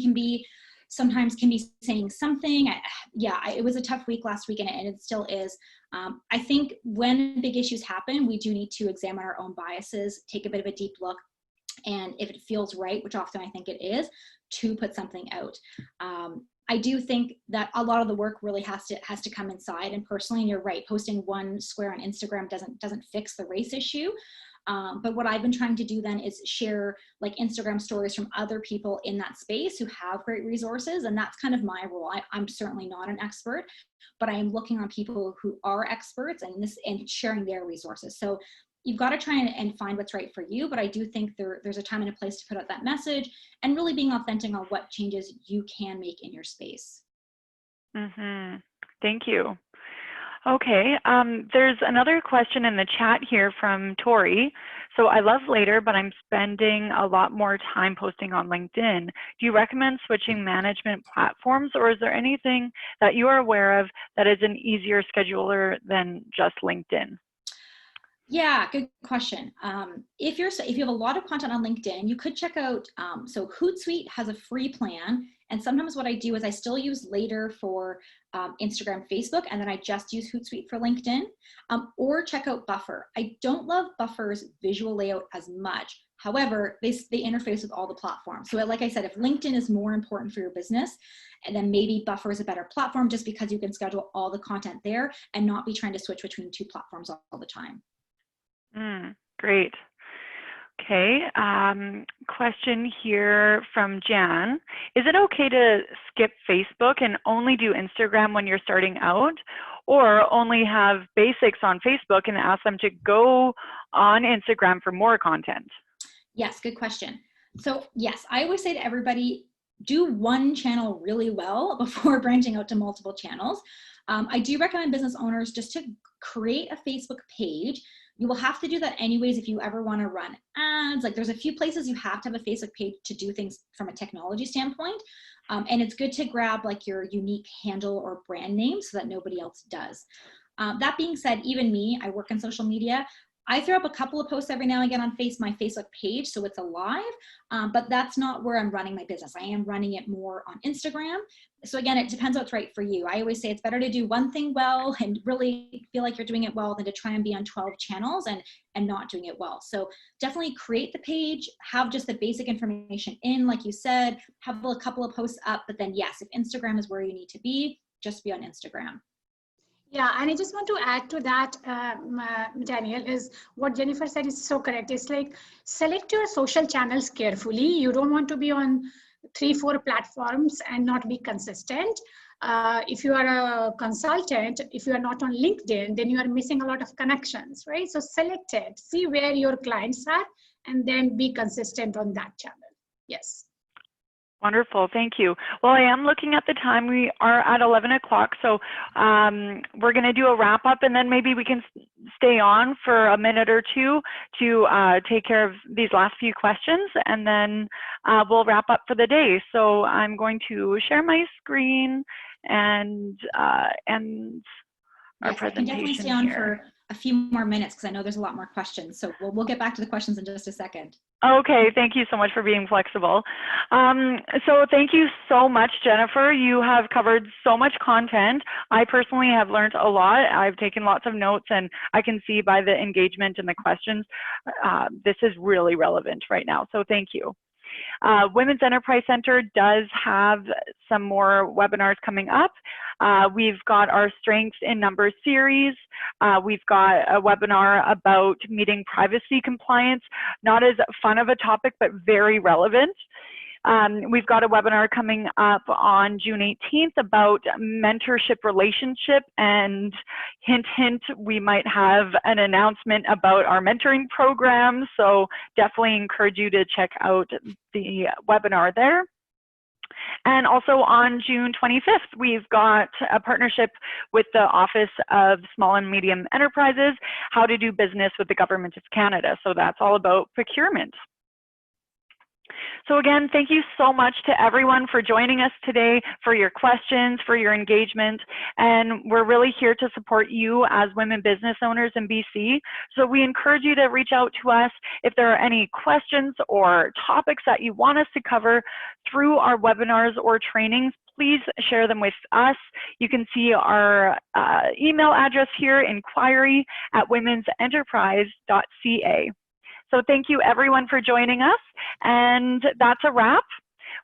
sometimes can be saying something. It was a tough week last week and it still is. I think when big issues happen, we do need to examine our own biases, take a bit of a deep look, and if it feels right, which often I think it is, to put something out. I do think that a lot of the work really has to come inside, and personally, and you're right, posting one square on Instagram doesn't fix the race issue. But what I've been trying to do then is share like Instagram stories from other people in that space who have great resources, and that's kind of my role. I'm certainly not an expert, but I am looking on people who are experts and sharing their resources. So you've got to try and find what's right for you, but I do think there's a time and a place to put out that message and really being authentic on what changes you can make in your space. Thank you. Okay, there's another question in the chat here from Tori. So I love later, but I'm spending a lot more time posting on LinkedIn. Do you recommend switching management platforms, or is there anything that you are aware of that is an easier scheduler than just LinkedIn? Yeah, good question. If you have a lot of content on LinkedIn, you could check out, so Hootsuite has a free plan. And sometimes what I do is I still use Later for Instagram, Facebook, and then I just use Hootsuite for LinkedIn, or check out Buffer. I don't love Buffer's visual layout as much. However, they interface with all the platforms. So like I said, if LinkedIn is more important for your business, and then maybe Buffer is a better platform just because you can schedule all the content there and not be trying to switch between two platforms all the time. Great. Okay, question here from Jan. Is it okay to skip Facebook and only do Instagram when you're starting out, or only have basics on Facebook and ask them to go on Instagram for more content? Yes, good question. So yes, I always say to everybody, do one channel really well before branching out to multiple channels. I do recommend business owners just to create a Facebook page. You will have to do that anyways if you ever want to run ads. Like there's a few places you have to have a Facebook page to do things from a technology standpoint. And it's good to grab like your unique handle or brand name so that nobody else does. That being said, even me, I work in social media. I throw up a couple of posts every now and again on my Facebook page, so it's alive, but that's not where I'm running my business. I am running it more on Instagram. So again, it depends what's right for you. I always say it's better to do one thing well and really feel like you're doing it well than to try and be on 12 channels and not doing it well. So definitely create the page, have just the basic information in, like you said, have a couple of posts up, but then yes, if Instagram is where you need to be, just be on Instagram. Yeah, and I just want to add to that, Danielle, is what Jennifer said is so correct. It's like select your social channels carefully. You don't want to be on 3-4 platforms and not be consistent. If you are a consultant, if you are not on LinkedIn, then you are missing a lot of connections, right? So select it, see where your clients are, and then be consistent on that channel. Yes. Wonderful, thank you. Well, I am looking at the time. We are at 11 o'clock, so we're going to do a wrap up, and then maybe we can stay on for a minute or two to take care of these last few questions, and then we'll wrap up for the day. So I'm going to share my screen and our yes, presentation. I can definitely stay on here for a few more minutes because I know there's a lot more questions. So we'll get back to the questions in just a second. Okay, thank you so much for being flexible. So thank you so much, Jennifer. You have covered so much content. I personally have learned a lot. I've taken lots of notes, and I can see by the engagement and the questions, this is really relevant right now. So thank you. Women's Enterprise Center does have some more webinars coming up. We've got our Strengths in Numbers series. We've got a webinar about meeting privacy compliance, not as fun of a topic, but very relevant. We've got a webinar coming up on June 18th about mentorship relationship, and hint, hint, we might have an announcement about our mentoring program, so definitely encourage you to check out the webinar there. And also on June 25th, we've got a partnership with the Office of Small and Medium Enterprises, how to do business with the Government of Canada. So that's all about procurement. So again, thank you so much to everyone for joining us today, for your questions, for your engagement, and we're really here to support you as women business owners in BC. So we encourage you to reach out to us if there are any questions or topics that you want us to cover through our webinars or trainings. Please share them with us. You can see our email address here, inquiry@women'senterprise.ca. So thank you everyone for joining us, and that's a wrap.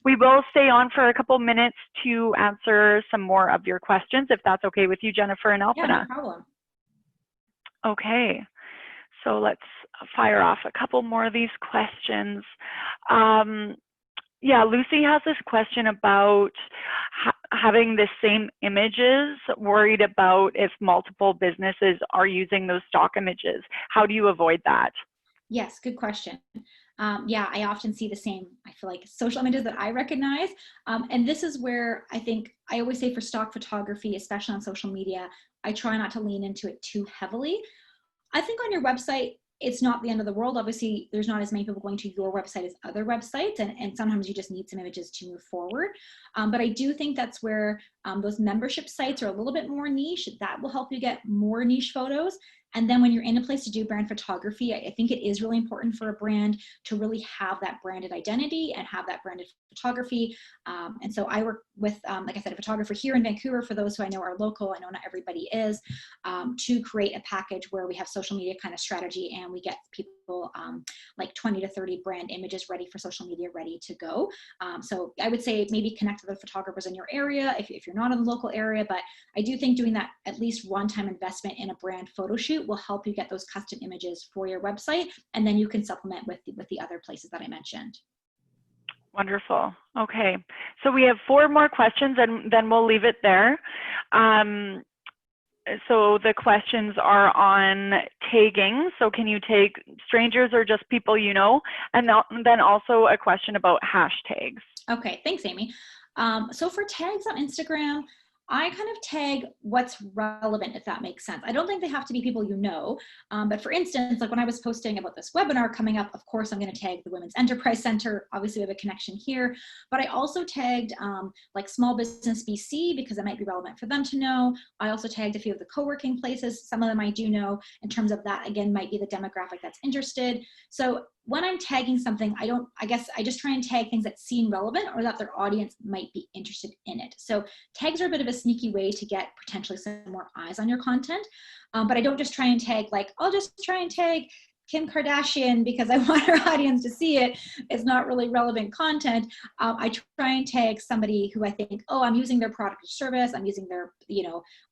We will stay on for a couple minutes to answer some more of your questions, if that's okay with you, Jennifer and Alpana. Yeah, no problem. Okay, so let's fire off a couple more of these questions. Yeah, Lucy has this question about having the same images, worried about if multiple businesses are using those stock images. How do you avoid that? Yes, good question. Yeah, I often see the same, I feel like, social images that I recognize. And this is where I think, I always say for stock photography, especially on social media, I try not to lean into it too heavily. I think on your website, it's not the end of the world. Obviously, there's not as many people going to your website as other websites, and sometimes you just need some images to move forward. But I do think that's where those membership sites are a little bit more niche. That will help you get more niche photos. And then when you're in a place to do brand photography, I think it is really important for a brand to really have that branded identity and have that branded photography. And so I work with, like I said, a photographer here in Vancouver, for those who I know are local, I know not everybody is, to create a package where we have social media kind of strategy, and we get people like 20 to 30 brand images ready for social media, ready to go. So I would say maybe connect with the photographers in your area if you're not in the local area, but I do think doing that at least one-time investment in a brand photo shoot will help you get those custom images for your website, and then you can supplement with the other places that I mentioned. Wonderful. Okay, so we have 4 more questions, and then we'll leave it there. So the questions are on tagging. So can you tag strangers or just people you know? And then also a question about hashtags. Okay, thanks, Amy. So for tags on Instagram, I kind of tag what's relevant, if that makes sense. I don't think they have to be people you know, but for instance, like when I was posting about this webinar coming up, of course, I'm going to tag the Women's Enterprise Center. Obviously, we have a connection here, but I also tagged like Small Business BC because it might be relevant for them to know. I also tagged a few of the co-working places. Some of them I do know in terms of that, again, might be the demographic that's interested. So when I'm tagging something, I guess I just try and tag things that seem relevant or that their audience might be interested in it. So tags are a bit of a sneaky way to get potentially some more eyes on your content. But I don't just try and tag like, I'll just try and tag Kim Kardashian because I want her audience to see it. It's not really relevant content. I try and tag somebody who I think, oh, I'm using their product or service, I'm using their,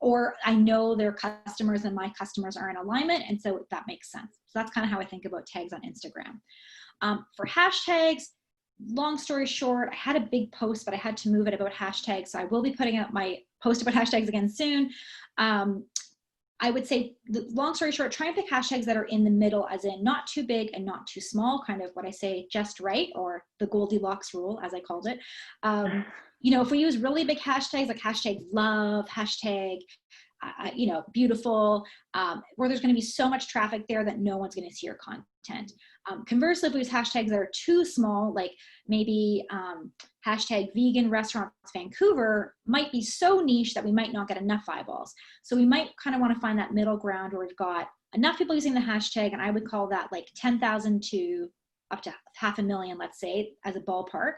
or I know their customers and my customers are in alignment. And so that makes sense. So that's kind of how I think about tags on Instagram. For hashtags, long story short, I had a big post, but I had to move it about hashtags. So I will be putting out my post about hashtags again soon. I would say, long story short, try and pick hashtags that are in the middle, as in not too big and not too small, kind of what I say, just right, or the Goldilocks rule, as I called it. If we use really big hashtags like hashtag love, hashtag, beautiful, where there's going to be so much traffic there that no one's going to see your content. Conversely, if we use hashtags that are too small, like maybe hashtag vegan restaurants Vancouver, might be so niche that we might not get enough eyeballs. So we might kind of want to find that middle ground where we've got enough people using the hashtag, and I would call that like 10,000 to up to 500,000, let's say, as a ballpark.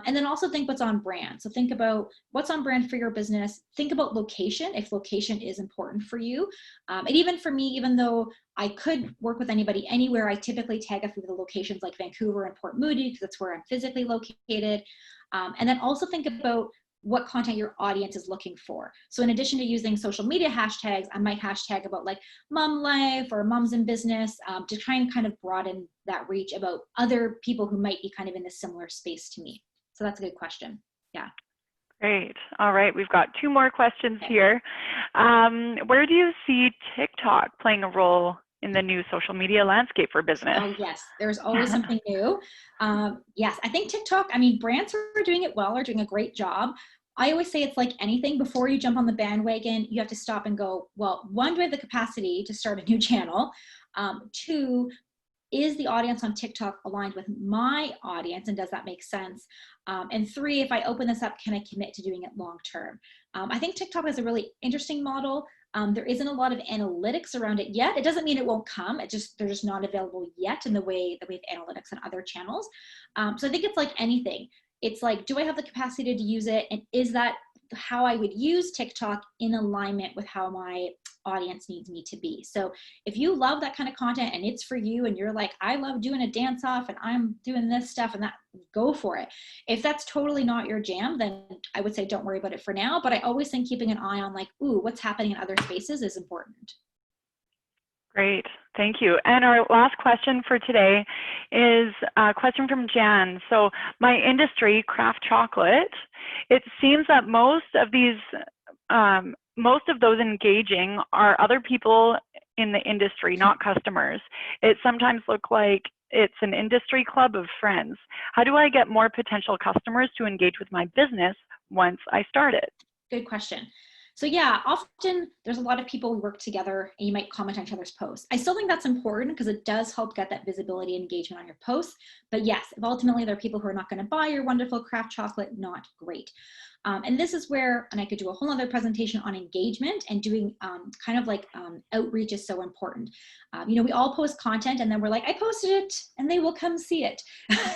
And then also think what's on brand. So think about what's on brand for your business. Think about location, if location is important for you. And even for me, even though I could work with anybody anywhere, I typically tag a few of the locations like Vancouver and Port Moody because that's where I'm physically located. And then also think about what content your audience is looking for. So in addition to using social media hashtags, I might hashtag about like mom life or moms in business to try and kind of broaden that reach about other people who might be kind of in a similar space to me. So that's a good question. Yeah. Great. All right. We've got 2 more questions here. Where do you see TikTok playing a role in the new social media landscape for business? Oh, yes. There's always something new. Yes, I think TikTok, brands who are doing it well are doing a great job. I always say it's like anything. Before you jump on the bandwagon, you have to stop and go, well, 1, do I have the capacity to start a new channel? 2, is the audience on TikTok aligned with my audience, and does that make sense? And 3, if I open this up, can I commit to doing it long term? I think TikTok is a really interesting model. There isn't a lot of analytics around it yet. It doesn't mean it won't come. They're just not available yet in the way that we have analytics on other channels. So I think it's like anything. It's like, do I have the capacity to use it? And is that how I would use TikTok in alignment with how my audience needs me to be? So if you love that kind of content and it's for you and you're like, I love doing a dance off and I'm doing this stuff and that, go for it. If that's totally not your jam, then I would say don't worry about it for now. But I always think keeping an eye on like, ooh, what's happening in other spaces is important. Great, thank you. And our last question for today is a question from Jan. So my industry, craft chocolate, it seems that most of those engaging are other people in the industry, not customers. It sometimes looks like it's an industry club of friends. How do I get more potential customers to engage with my business once I start it? Good question. So yeah, often there's a lot of people who work together and you might comment on each other's posts. I still think that's important because it does help get that visibility and engagement on your posts. But yes, if ultimately there are people who are not going to buy your wonderful craft chocolate, not great. And this is where, and I could do a whole other presentation on engagement and doing kind of like outreach is so important. We all post content and then we're like, I posted it and they will come see it,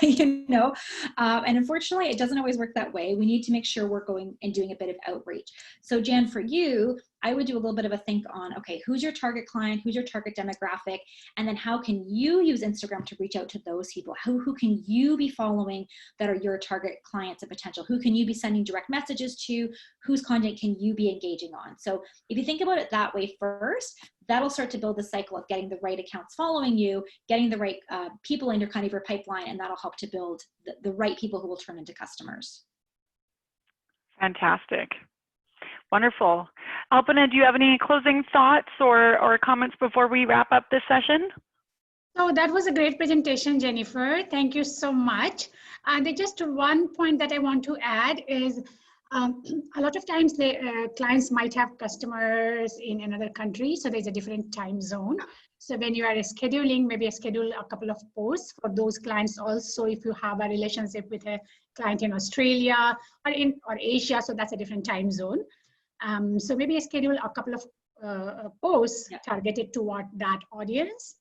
and unfortunately it doesn't always work that way. We need to make sure we're going and doing a bit of outreach. So Jan, for you, I would do a little bit of a think on, okay, who's your target client? Who's your target demographic? And then how can you use Instagram to reach out to those people? Who can you be following that are your target clients and potential? Who can you be sending direct messages to? Whose content can you be engaging on? So if you think about it that way first, that'll start to build the cycle of getting the right accounts following you, getting the right people in your kind of your pipeline, and that'll help to build the right people who will turn into customers. Fantastic. Wonderful. Alpana, do you have any closing thoughts or comments before we wrap up this session? So that was a great presentation, Jennifer. Thank you so much. And just one point that I want to add is A lot of times the clients might have customers in another country, so there's a different time zone. So when you are scheduling, maybe schedule a couple of posts for those clients also. If you have a relationship with a client in Australia or Asia, so that's a different time zone. So maybe schedule a couple of posts targeted toward that audience.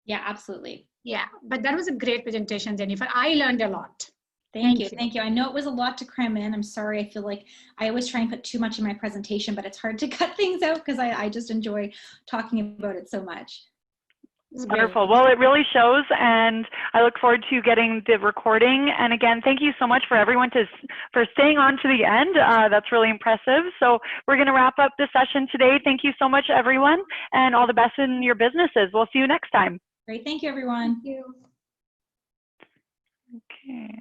Yeah, absolutely. Yeah, but that was a great presentation, Jennifer. I learned a lot. Thank you. Thank you. I know it was a lot to cram in. I'm sorry. I feel like I always try and put too much in my presentation, but it's hard to cut things out because I just enjoy talking about it so much. Wonderful. Well, it really shows, and I look forward to getting the recording. And again, thank you so much for everyone for staying on to the end. That's really impressive. So we're going to wrap up the session today. Thank you so much, everyone, and all the best in your businesses. We'll see you next time. Great. Thank you, everyone. Thank you. Okay.